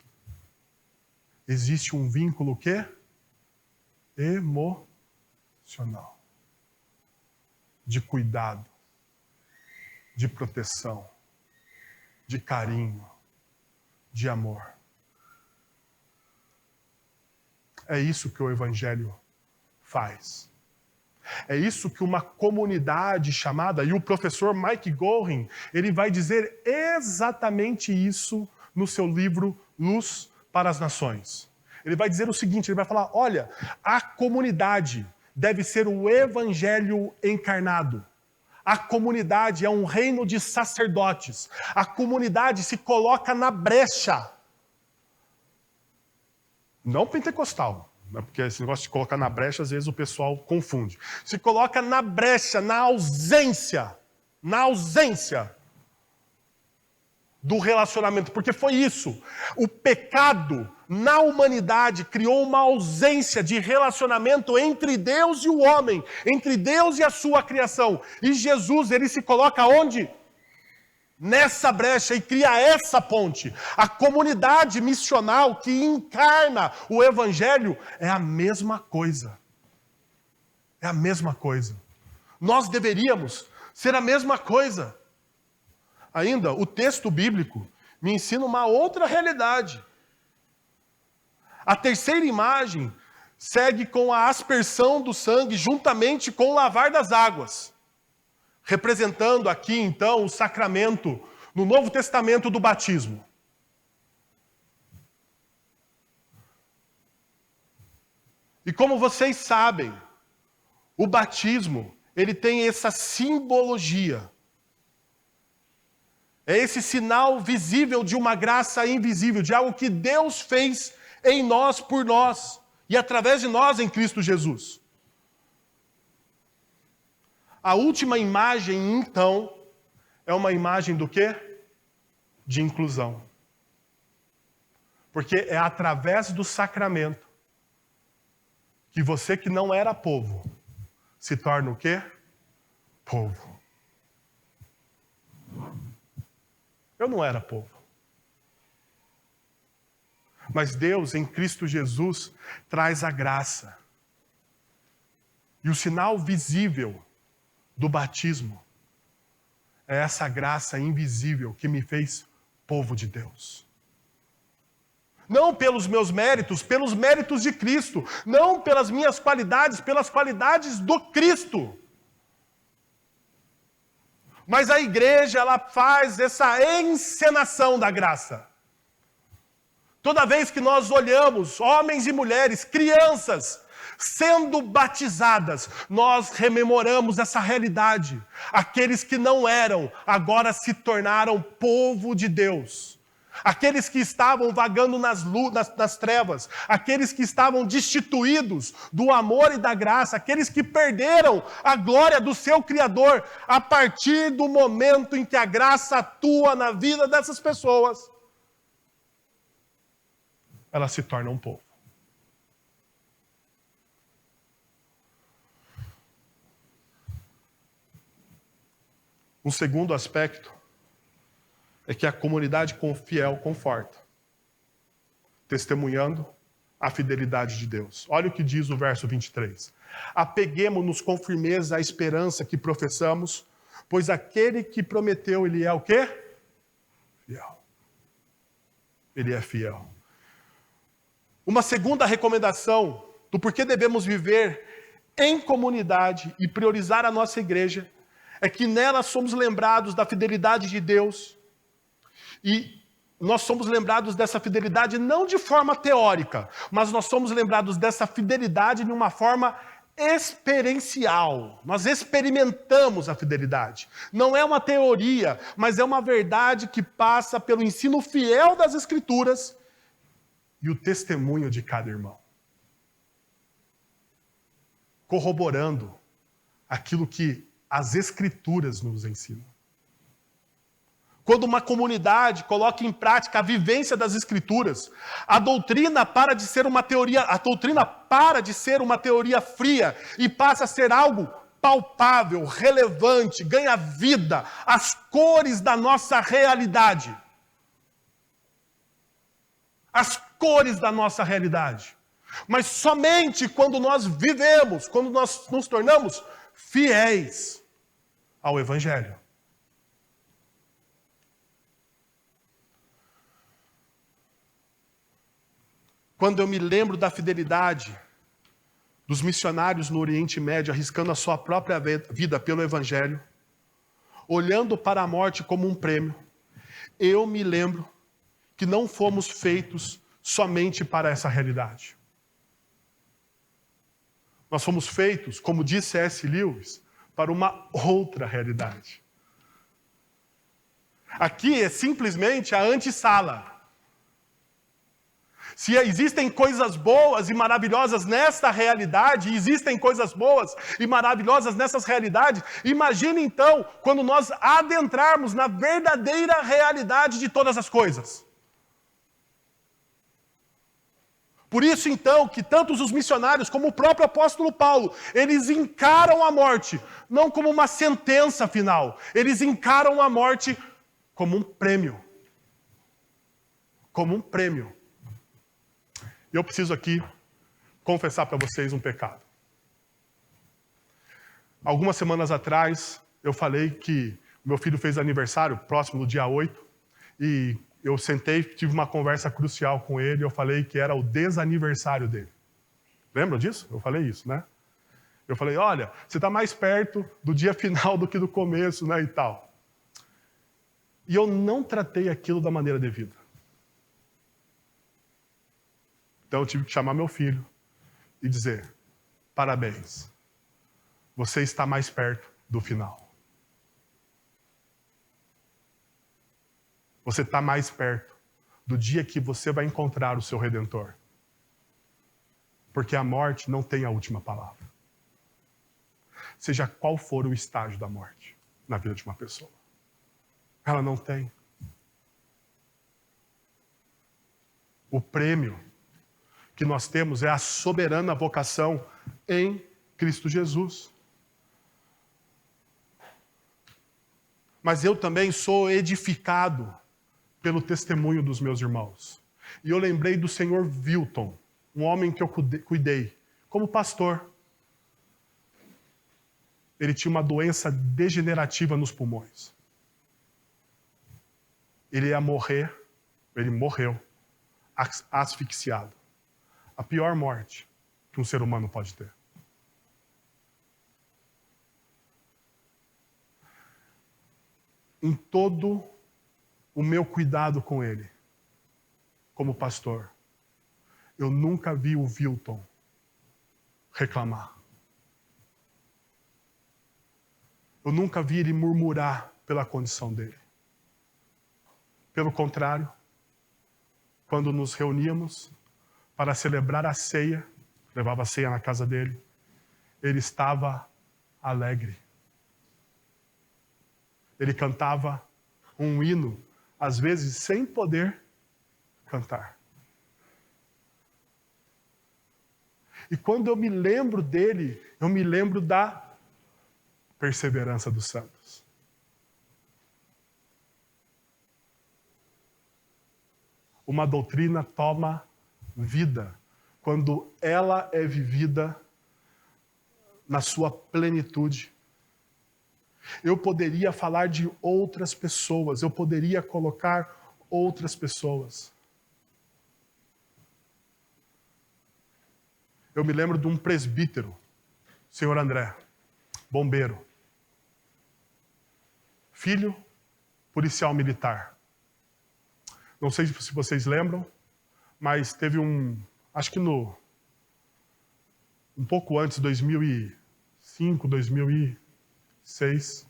Speaker 1: existe um vínculo o quê? Emocional. De cuidado, de proteção, de carinho, de amor. É isso que o Evangelho faz. É isso que uma comunidade chamada, e o professor Mike Gorin, ele vai dizer exatamente isso no seu livro Luz para as Nações. Ele vai dizer o seguinte, ele vai falar, olha, a comunidade deve ser o Evangelho encarnado. A comunidade é um reino de sacerdotes. A comunidade se coloca na brecha. Não pentecostal, né? Porque esse negócio de colocar na brecha, às vezes o pessoal confunde. Se coloca na brecha, na ausência do relacionamento, porque foi isso. O pecado na humanidade criou uma ausência de relacionamento entre Deus e o homem, entre Deus e a sua criação. E Jesus, ele se coloca onde? Nessa brecha e cria essa ponte. A comunidade missional que encarna o Evangelho é a mesma coisa. É a mesma coisa. Nós deveríamos ser a mesma coisa. Ainda, o texto bíblico me ensina uma outra realidade. A terceira imagem segue com a aspersão do sangue juntamente com o lavar das águas. Representando aqui, então, o sacramento no Novo Testamento do batismo. E como vocês sabem, o batismo, ele tem essa simbologia. É esse sinal visível de uma graça invisível, de algo que Deus fez em nós, por nós, e através de nós em Cristo Jesus. A última imagem, então, é uma imagem do quê? De inclusão. Porque é através do sacramento que você que não era povo, se torna o quê? Povo. Eu não era povo. Mas Deus, em Cristo Jesus, traz a graça. E o sinal visível do batismo é essa graça invisível que me fez povo de Deus. Não pelos meus méritos, pelos méritos de Cristo. Não pelas minhas qualidades, pelas qualidades do Cristo. Mas a igreja, ela faz essa encenação da graça. Toda vez que nós olhamos homens e mulheres, crianças, sendo batizadas, nós rememoramos essa realidade. Aqueles que não eram, agora se tornaram povo de Deus. Aqueles que estavam vagando nas trevas, aqueles que estavam destituídos do amor e da graça, aqueles que perderam a glória do seu Criador, a partir do momento em que a graça atua na vida dessas pessoas, elas se tornam um povo. Um segundo aspecto é que a comunidade fiel conforta, testemunhando a fidelidade de Deus. Olha o que diz o verso 23. Apeguemo-nos com firmeza à esperança que professamos, pois aquele que prometeu, ele é o quê? Fiel. Ele é fiel. Uma segunda recomendação do porquê devemos viver em comunidade e priorizar a nossa igreja é que nela somos lembrados da fidelidade de Deus. E nós somos lembrados dessa fidelidade não de forma teórica, mas nós somos lembrados dessa fidelidade de uma forma experiencial. Nós experimentamos a fidelidade. Não é uma teoria, mas é uma verdade que passa pelo ensino fiel das Escrituras e o testemunho de cada irmão, corroborando aquilo que as Escrituras nos ensinam. Quando uma comunidade coloca em prática a vivência das Escrituras, a doutrina para de ser uma teoria fria e passa a ser algo palpável, relevante, ganha vida, as cores da nossa realidade. As cores da nossa realidade. Mas somente quando nós vivemos, quando nós nos tornamos fiéis ao Evangelho. Quando eu me lembro da fidelidade dos missionários no Oriente Médio, arriscando a sua própria vida pelo Evangelho, olhando para a morte como um prêmio, eu me lembro que não fomos feitos somente para essa realidade. Nós fomos feitos, como disse C.S. Lewis, para uma outra realidade. Aqui é simplesmente a antessala. Se existem coisas boas e maravilhosas nesta realidade, e existem coisas boas e maravilhosas nessas realidades, imagine então quando nós adentrarmos na verdadeira realidade de todas as coisas. Por isso então que tantos os missionários como o próprio apóstolo Paulo, eles encaram a morte não como uma sentença final, eles encaram a morte como um prêmio. Como um prêmio. E eu preciso aqui confessar para vocês um pecado. Algumas semanas atrás, eu falei que meu filho fez aniversário, próximo do dia 8, e eu sentei, tive uma conversa crucial com ele, eu falei que era o desaniversário dele. Lembram disso? Eu falei isso, né? Eu falei, olha, você está mais perto do dia final do que do começo, né, e tal. E eu não tratei aquilo da maneira devida. Então eu tive que chamar meu filho e dizer, parabéns, você está mais perto do final. Você está mais perto do dia que você vai encontrar o seu Redentor. Porque a morte não tem a última palavra. Seja qual for o estágio da morte na vida de uma pessoa. Ela não tem. O prêmio que nós temos é a soberana vocação em Cristo Jesus. Mas eu também sou edificado pelo testemunho dos meus irmãos. E eu lembrei do senhor Wilton, um homem que eu cuidei, como pastor. Ele tinha uma doença degenerativa nos pulmões. Ele ia morrer, ele morreu, asfixiado. A pior morte que um ser humano pode ter. Em todo o meu cuidado com ele, como pastor, eu nunca vi o Wilton reclamar. Eu nunca vi ele murmurar pela condição dele. Pelo contrário, quando nos reuníamos para celebrar a ceia, levava a ceia na casa dele, ele estava alegre. Ele cantava um hino, às vezes sem poder cantar. E quando eu me lembro dele, eu me lembro da perseverança dos santos. Uma doutrina toma vida quando ela é vivida na sua plenitude. Eu poderia falar de outras pessoas, eu poderia colocar outras pessoas. Eu me lembro de um presbítero, senhor André, bombeiro, filho policial militar. Não sei se vocês lembram, mas teve acho que no um pouco antes, 2005, 2006,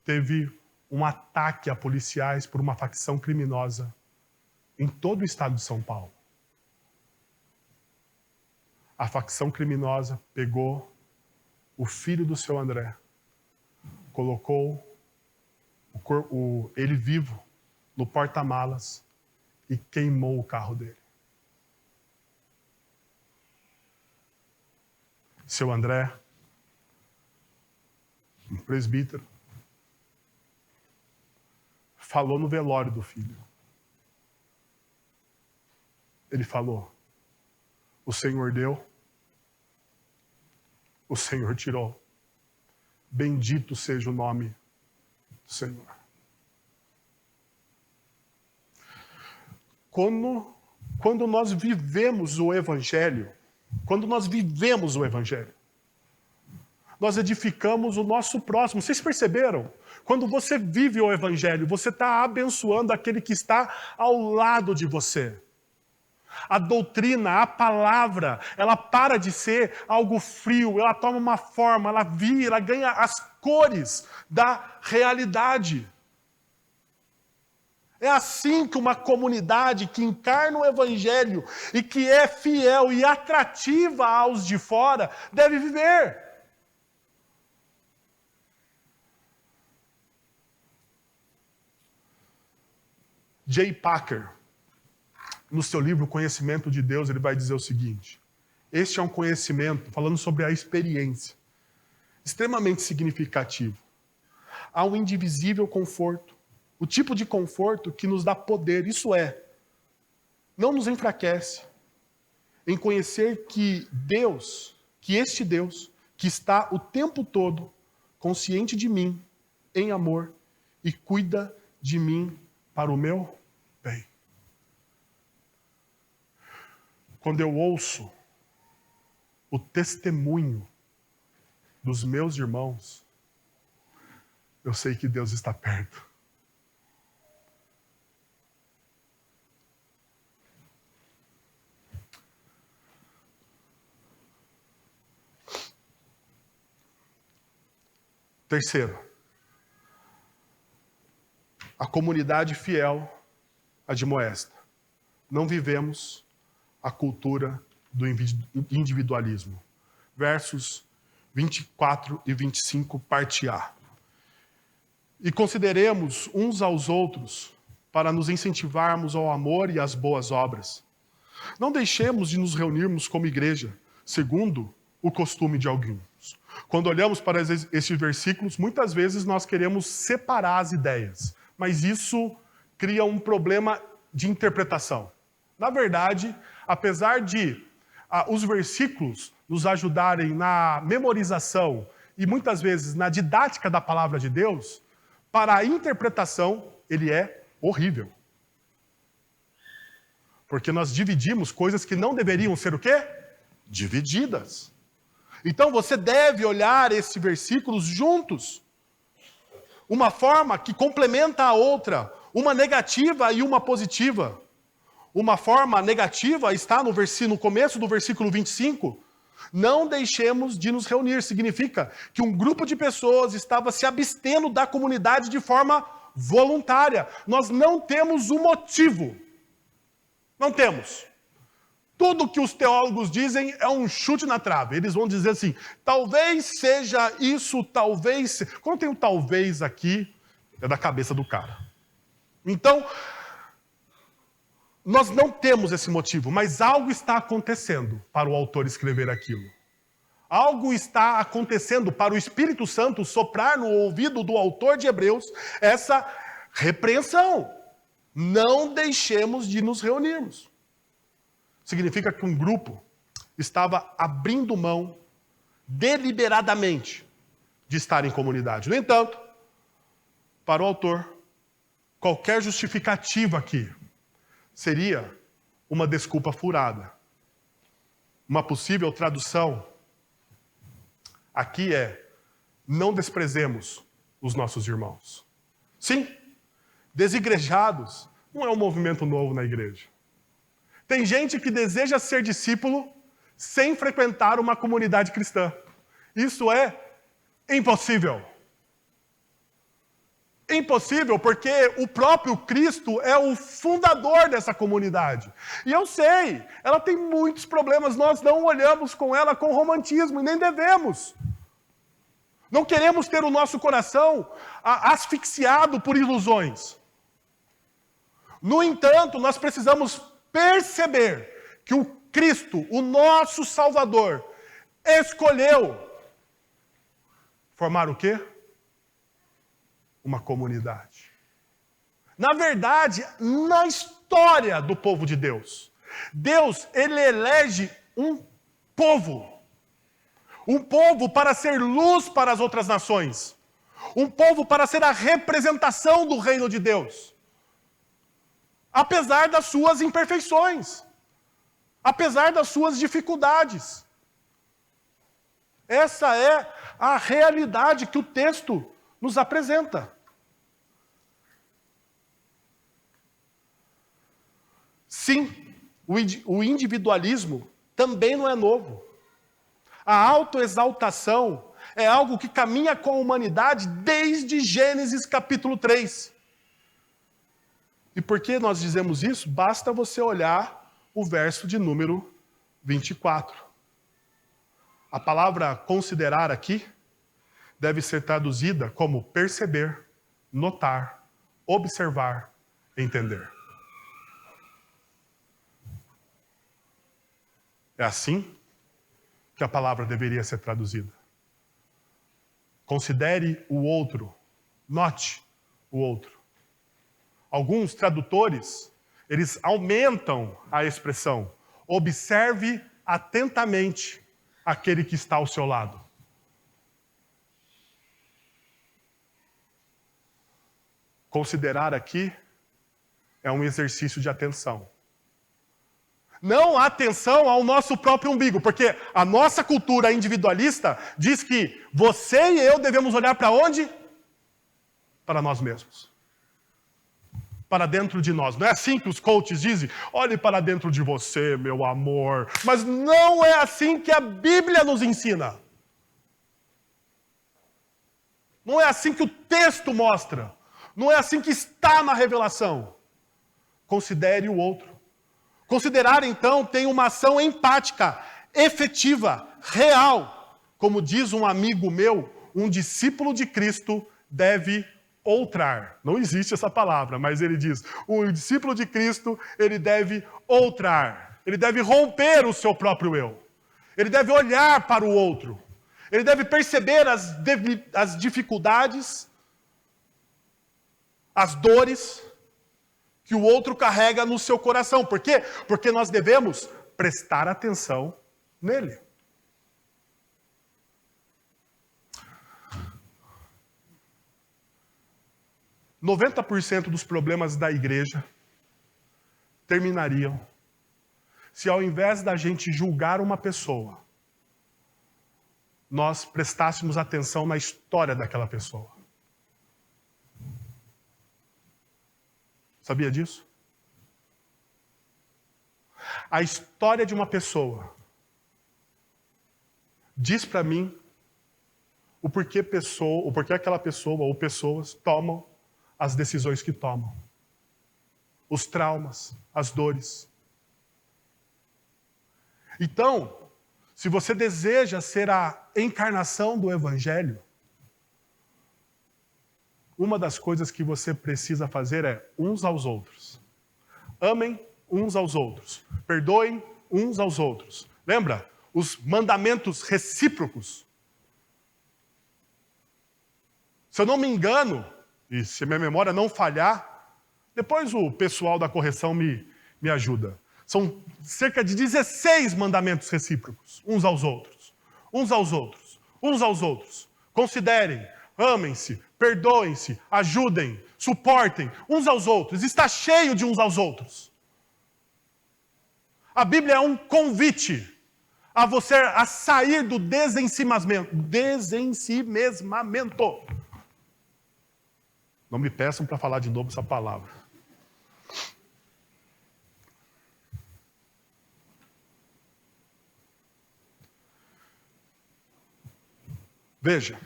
Speaker 1: teve um ataque a policiais por uma facção criminosa em todo o estado de São Paulo. A facção criminosa pegou o filho do seu André, colocou ele vivo no porta-malas e queimou o carro dele. Seu André, um presbítero, falou no velório do filho. Ele falou: o Senhor deu, o Senhor tirou. Bendito seja o nome do Senhor. Quando nós vivemos o Evangelho, nós edificamos o nosso próximo. Vocês perceberam? Quando você vive o Evangelho, você está abençoando aquele que está ao lado de você. A doutrina, a palavra, ela para de ser algo frio, ela toma uma forma, ela vira, ela ganha as cores da realidade. É assim que uma comunidade que encarna o Evangelho e que é fiel e atrativa aos de fora deve viver. J. Packer, no seu livro Conhecimento de Deus, ele vai dizer o seguinte: este é um conhecimento, falando sobre a experiência, extremamente significativo. Há um indivisível conforto, o tipo de conforto que nos dá poder, isso é, não nos enfraquece, em conhecer que Deus, que este Deus, que está o tempo todo consciente de mim, em amor, e cuida de mim para o meu bem. Quando eu ouço o testemunho dos meus irmãos, eu sei que Deus está perto. Terceiro, a comunidade fiel admoesta: não vivemos a cultura do individualismo. Versos 24 e 25, parte A. E consideremos uns aos outros para nos incentivarmos ao amor e às boas obras. Não deixemos de nos reunirmos como igreja, segundo o costume de alguns. Quando olhamos para esses versículos, muitas vezes nós queremos separar as ideias, mas isso cria um problema de interpretação. Na verdade, apesar de os versículos nos ajudarem na memorização e muitas vezes na didática da palavra de Deus, para a interpretação ele é horrível. Porque nós dividimos coisas que não deveriam ser o quê? Divididas. Então você deve olhar esses versículos juntos. Uma forma que complementa a outra, uma negativa e uma positiva. Uma forma negativa está no começo do versículo 25. Não deixemos de nos reunir. Significa que um grupo de pessoas estava se abstendo da comunidade de forma voluntária. Nós não temos um motivo. Não temos. Tudo que os teólogos dizem é um chute na trave. Eles vão dizer assim, talvez seja isso, talvez... Quando tem um talvez aqui, é da cabeça do cara. Então, nós não temos esse motivo, mas algo está acontecendo para o autor escrever aquilo. Algo está acontecendo para o Espírito Santo soprar no ouvido do autor de Hebreus essa repreensão. Não deixemos de nos reunirmos. Significa que um grupo estava abrindo mão deliberadamente de estar em comunidade. No entanto, para o autor, qualquer justificativa aqui seria uma desculpa furada. Uma possível tradução aqui é: não desprezemos os nossos irmãos. Sim, desigrejados não é um movimento novo na igreja. Tem gente que deseja ser discípulo sem frequentar uma comunidade cristã. Isso é impossível. Impossível porque o próprio Cristo é o fundador dessa comunidade. E eu sei, ela tem muitos problemas, nós não olhamos com ela com romantismo e nem devemos. Não queremos ter o nosso coração asfixiado por ilusões. No entanto, nós precisamos perceber que o Cristo, o nosso Salvador, escolheu formar o quê? Uma comunidade. Na verdade, na história do povo de Deus, Deus, ele elege um povo. Um povo para ser luz para as outras nações. Um povo para ser a representação do reino de Deus. Apesar das suas imperfeições. Apesar das suas dificuldades. Essa é a realidade que o texto nos apresenta. Sim, o individualismo também não é novo. A autoexaltação é algo que caminha com a humanidade desde Gênesis capítulo 3. E por que nós dizemos isso? Basta você olhar o verso de número 24. A palavra considerar aqui deve ser traduzida como perceber, notar, observar, entender. É assim que a palavra deveria ser traduzida. Considere o outro, note o outro. Alguns tradutores, eles aumentam a expressão, observe atentamente aquele que está ao seu lado. Considerar aqui é um exercício de atenção. Não atenção ao nosso próprio umbigo, porque a nossa cultura individualista diz que você e eu devemos olhar para onde? Para nós mesmos. Para dentro de nós. Não é assim que os coaches dizem? Olhe para dentro de você, meu amor. Mas não é assim que a Bíblia nos ensina. Não é assim que o texto mostra. Não é assim que está na revelação. Considere o outro. Considerar, então, tem uma ação empática, efetiva, real. Como diz um amigo meu, um discípulo de Cristo deve outrar. Não existe essa palavra, mas ele diz, um discípulo de Cristo, ele deve outrar. Ele deve romper o seu próprio eu. Ele deve olhar para o outro. Ele deve perceber as dificuldades, as dores que o outro carrega no seu coração. Por quê? Porque nós devemos prestar atenção nele. % dos problemas da igreja terminariam se ao invés da gente julgar uma pessoa, nós prestássemos atenção na história daquela pessoa. Sabia disso? A história de uma pessoa diz para mim o porquê aquela pessoa ou pessoas tomam as decisões que tomam. Os traumas, as dores. Então, se você deseja ser a encarnação do Evangelho, uma das coisas que você precisa fazer é uns aos outros. Amem uns aos outros. Perdoem uns aos outros. Lembra? Os mandamentos recíprocos. Se eu não me engano, e se minha memória não falhar, depois o pessoal da correção me ajuda. São cerca de 16 mandamentos recíprocos. Uns aos outros. Uns aos outros. Uns aos outros. Considerem, amem-se, perdoem-se, ajudem, suportem uns aos outros. Está cheio de uns aos outros. A Bíblia é um convite a você a sair do desensimesmamento. Não me peçam para falar de novo essa palavra. Veja,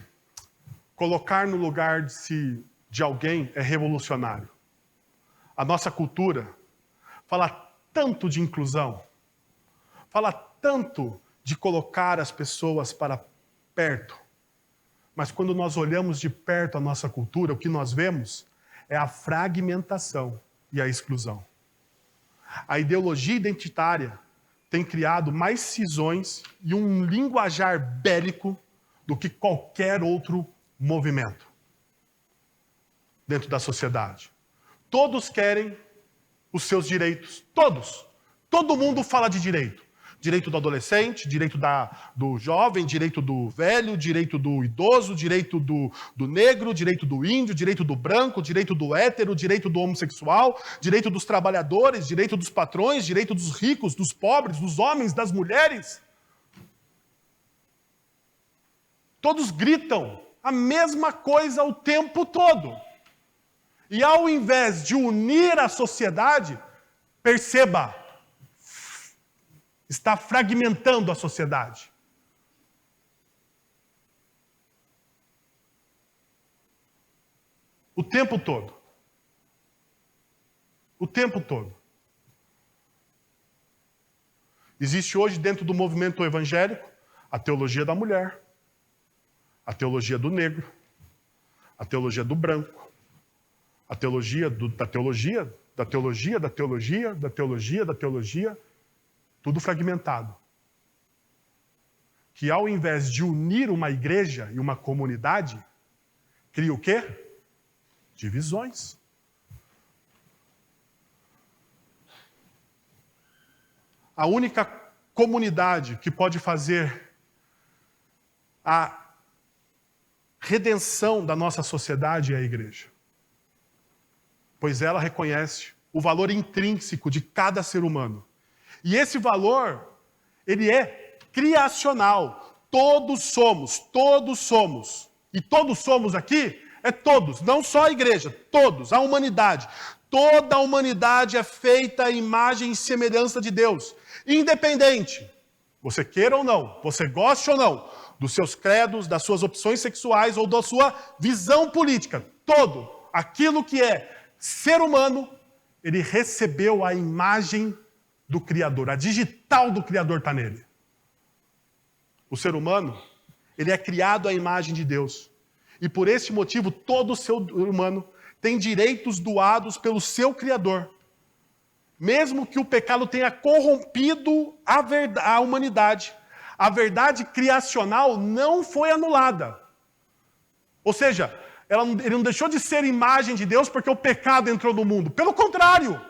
Speaker 1: colocar no lugar de alguém é revolucionário. A nossa cultura fala tanto de inclusão, fala tanto de colocar as pessoas para perto. Mas quando nós olhamos de perto a nossa cultura, o que nós vemos é a fragmentação e a exclusão. A ideologia identitária tem criado mais cisões e um linguajar bélico do que qualquer outro movimento dentro da sociedade. Todos querem os seus direitos, todos. Todo mundo fala de direito. Direito do adolescente, direito do jovem, direito do velho, direito do idoso, direito do negro, direito do índio, direito do branco, direito do hétero, direito do homossexual, direito dos trabalhadores, direito dos patrões, direito dos ricos, dos pobres, dos homens, das mulheres. Todos gritam a mesma coisa o tempo todo. E ao invés de unir a sociedade, perceba, está fragmentando a sociedade. O tempo todo. O tempo todo. Existe hoje dentro do movimento evangélico a teologia da mulher, a teologia do negro, a teologia do branco, a teologia da teologia, da teologia, da teologia, da teologia, da teologia, tudo fragmentado. Que ao invés de unir uma igreja e uma comunidade, cria o quê? Divisões. A única comunidade que pode fazer a redenção da nossa sociedade é a igreja. Pois ela reconhece o valor intrínseco de cada ser humano. E esse valor, ele é criacional. Todos somos. E todos somos aqui é todos, não só a igreja, todos, a humanidade. Toda a humanidade é feita à imagem e semelhança de Deus. Independente, você queira ou não, você goste ou não, dos seus credos, das suas opções sexuais ou da sua visão política. Todo aquilo que é ser humano, ele recebeu a imagem do Criador. A digital do Criador está nele. O ser humano, ele é criado à imagem de Deus. E por esse motivo, todo ser humano tem direitos doados pelo seu Criador. Mesmo que o pecado tenha corrompido a humanidade, a verdade criacional não foi anulada. Ou seja, ele não deixou de ser imagem de Deus porque o pecado entrou no mundo. Pelo contrário.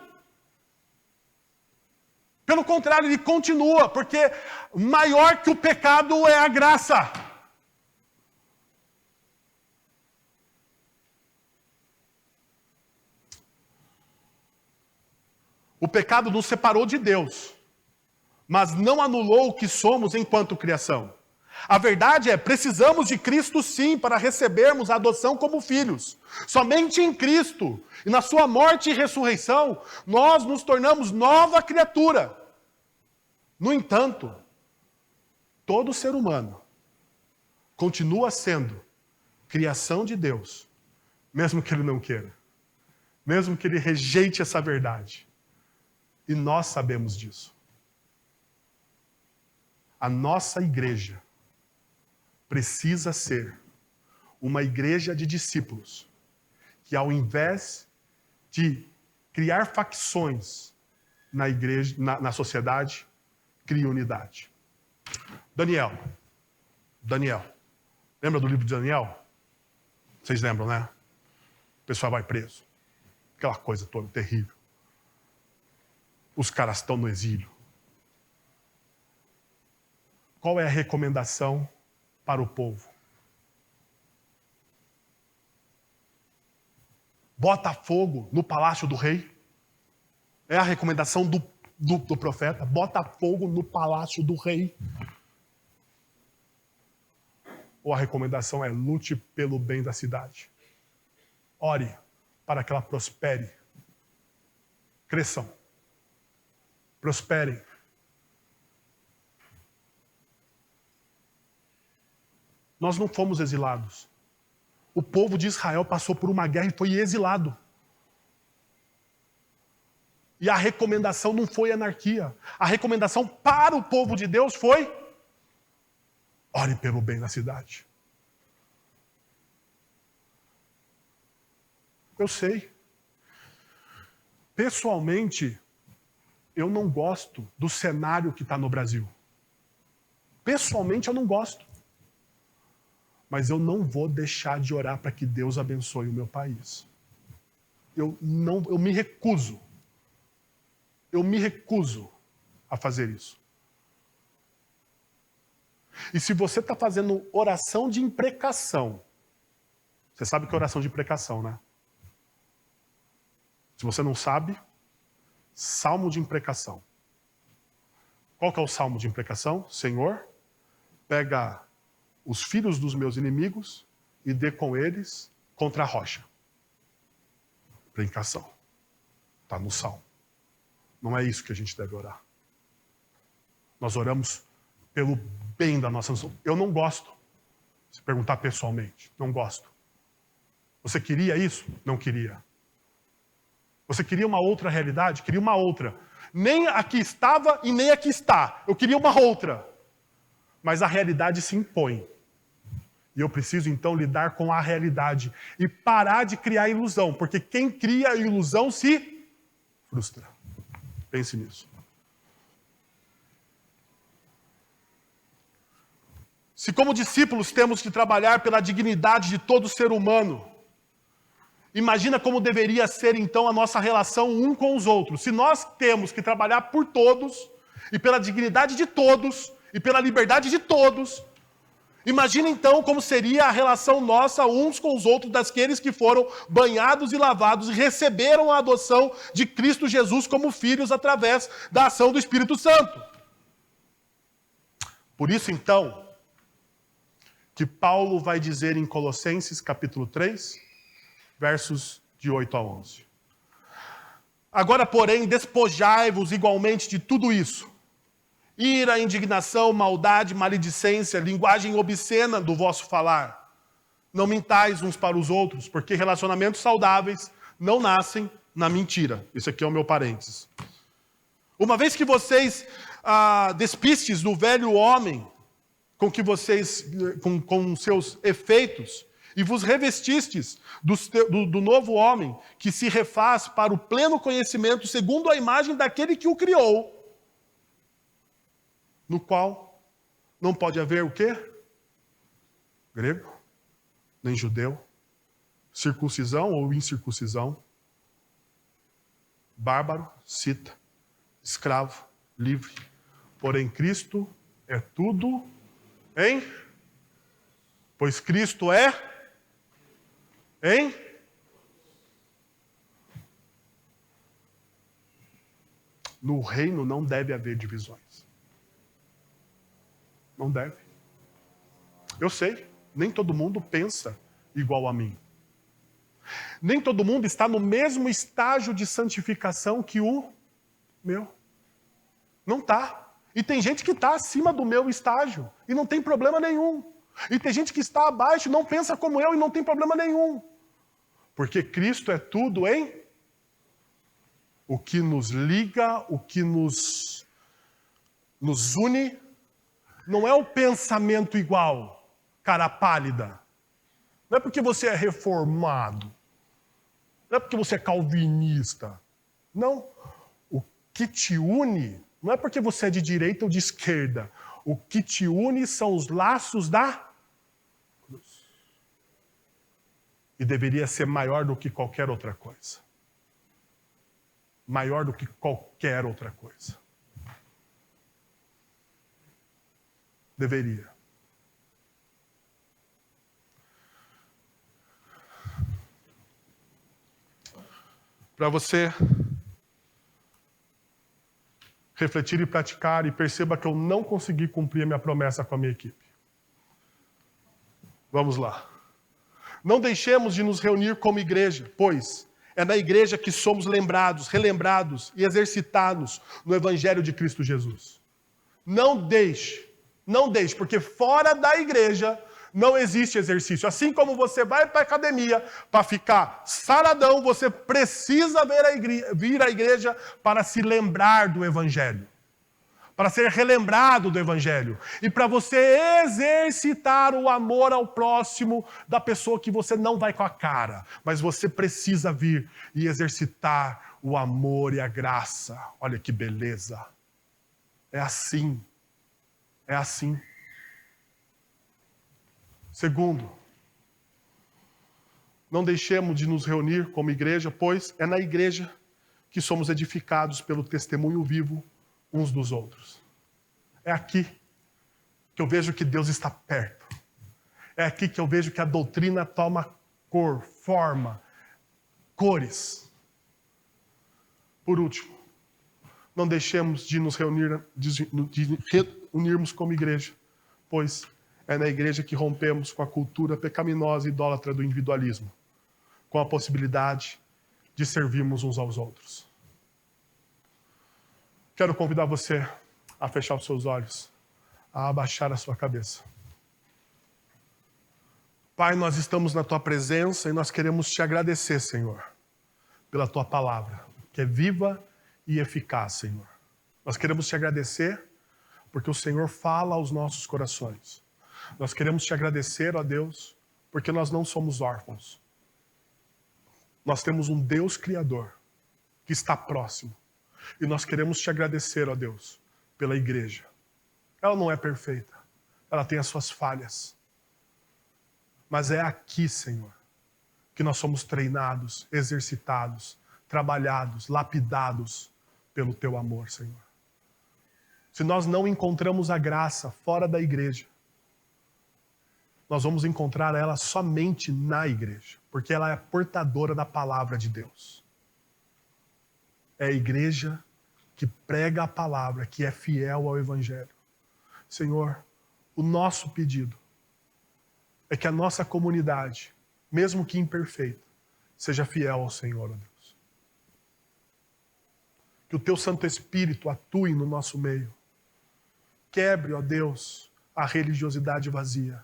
Speaker 1: Pelo contrário, ele continua, porque maior que o pecado é a graça. O pecado nos separou de Deus, mas não anulou o que somos enquanto criação. A verdade é, precisamos de Cristo sim para recebermos a adoção como filhos. Somente em Cristo e na sua morte e ressurreição, nós nos tornamos nova criatura. No entanto, todo ser humano continua sendo criação de Deus, mesmo que ele não queira, mesmo que ele rejeite essa verdade. E nós sabemos disso. A nossa igreja precisa ser uma igreja de discípulos que, ao invés de criar facções na igreja, na sociedade, cria unidade. Daniel. Lembra do livro de Daniel? Vocês lembram, né? O pessoal vai preso. Aquela coisa toda terrível. Os caras estão no exílio. Qual é a recomendação para o povo? Bota fogo no palácio do rei. É a recomendação do profeta. Bota fogo no palácio do rei. Ou a recomendação é lute pelo bem da cidade. Ore para que ela prospere. Cresçam. Prosperem. Nós não fomos exilados. O povo de Israel passou por uma guerra e foi exilado. E a recomendação não foi anarquia. A recomendação para o povo de Deus foi: ore pelo bem da cidade. Eu sei. Pessoalmente, eu não gosto do cenário que está no Brasil. Pessoalmente, eu não gosto. Mas eu não vou deixar de orar para que Deus abençoe o meu país. Eu me recuso. Eu me recuso a fazer isso. E se você está fazendo oração de imprecação, você sabe que é oração de imprecação, né? Se você não sabe, salmo de imprecação. Qual que é o salmo de imprecação? Senhor, pega os filhos dos meus inimigos e dê com eles contra a rocha. Imprecação. Está no salmo. Não é isso que a gente deve orar. Nós oramos pelo bem da nossa nação. Eu não gosto. Se perguntar pessoalmente, não gosto. Você queria isso? Não queria. Você queria uma outra realidade? Queria uma outra. Nem aqui estava e nem aqui está. Eu queria uma outra. Mas a realidade se impõe. E eu preciso então lidar com a realidade e parar de criar ilusão, porque quem cria a ilusão se frustra. Pense nisso. Se como discípulos temos que trabalhar pela dignidade de todo ser humano, imagina como deveria ser então a nossa relação um com os outros. Se nós temos que trabalhar por todos, e pela dignidade de todos, e pela liberdade de todos, imagina então como seria a relação nossa uns com os outros, daqueles que foram banhados e lavados e receberam a adoção de Cristo Jesus como filhos através da ação do Espírito Santo. Por isso então, que Paulo vai dizer em Colossenses capítulo 3, versos de 8 a 11. Agora, porém, despojai-vos igualmente de tudo isso: ira, indignação, maldade, maledicência, linguagem obscena do vosso falar. Não mintais uns para os outros, porque relacionamentos saudáveis não nascem na mentira. Isso aqui é o meu parênteses. Uma vez que vocês despistes do velho homem com que vocês, com seus efeitos, e vos revestistes do novo homem, que se refaz para o pleno conhecimento segundo a imagem daquele que o criou, no qual não pode haver o quê? Grego, nem judeu, circuncisão ou incircuncisão, bárbaro, cita, escravo, livre. Porém, Cristo é tudo em... Pois Cristo é em... No reino não deve haver divisões. Não deve. Eu sei, nem todo mundo pensa igual a mim. Nem todo mundo está no mesmo estágio de santificação que o meu. Não está. E tem gente que está acima do meu estágio e não tem problema nenhum. E tem gente que está abaixo, não pensa como eu e não tem problema nenhum. Porque Cristo é tudo em... O que nos liga, o que nos une, não é o pensamento igual, cara pálida. Não é porque você é reformado. Não é porque você é calvinista. Não. O que te une não é porque você é de direita ou de esquerda. O que te une são os laços da cruz. E deveria ser maior do que qualquer outra coisa. Maior do que qualquer outra coisa. Deveria. Para você refletir e praticar, e perceba que eu não consegui cumprir a minha promessa com a minha equipe. Vamos lá. Não deixemos de nos reunir como igreja, pois é na igreja que somos lembrados, relembrados e exercitados no Evangelho de Cristo Jesus. Não deixe, porque fora da igreja Não existe exercício. Assim como você vai para a academia para ficar saradão, você precisa vir à igreja para se lembrar do Evangelho. Para ser relembrado do Evangelho. E para você exercitar o amor ao próximo da pessoa que você não vai com a cara. Mas você precisa vir e exercitar o amor e a graça. Olha que beleza. É assim. É assim. Segundo, não deixemos de nos reunir como igreja, pois é na igreja que somos edificados pelo testemunho vivo uns dos outros. É aqui que eu vejo que Deus está perto. É aqui que eu vejo que a doutrina toma cor, forma, cores. Por último, não deixemos de nos reunirmos como igreja, pois é na igreja que rompemos com a cultura pecaminosa e idólatra do individualismo, com a possibilidade de servirmos uns aos outros. Quero convidar você a fechar os seus olhos, a abaixar a sua cabeça. Pai, nós estamos na Tua presença e nós queremos Te agradecer, Senhor, pela Tua palavra, que é viva e eficaz, Senhor. Nós queremos Te agradecer porque o Senhor fala aos nossos corações. Nós queremos Te agradecer, ó Deus, porque nós não somos órfãos. Nós temos um Deus Criador que está próximo. E nós queremos Te agradecer, ó Deus, pela igreja. Ela não é perfeita. Ela tem as suas falhas. Mas é aqui, Senhor, que nós somos treinados, exercitados, trabalhados, lapidados pelo Teu amor, Senhor. Se nós não encontramos a graça fora da igreja, nós vamos encontrar ela somente na igreja, porque ela é portadora da palavra de Deus. É a igreja que prega a palavra, que é fiel ao Evangelho. Senhor, o nosso pedido é que a nossa comunidade, mesmo que imperfeita, seja fiel ao Senhor, ó Deus. Que o Teu Santo Espírito atue no nosso meio. Quebre, ó Deus, a religiosidade vazia.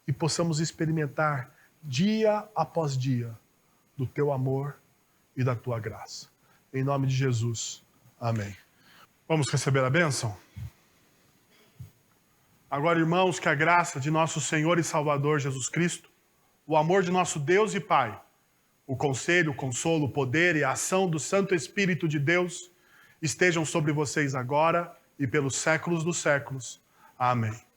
Speaker 1: E possamos experimentar dia após dia do Teu amor e da Tua graça. Em nome de Jesus. Amém. Vamos receber a bênção? Agora, irmãos, que a graça de nosso Senhor e Salvador Jesus Cristo, o amor de nosso Deus e Pai, o conselho, o consolo, o poder e a ação do Santo Espírito de Deus estejam sobre vocês agora e pelos séculos dos séculos. Amém.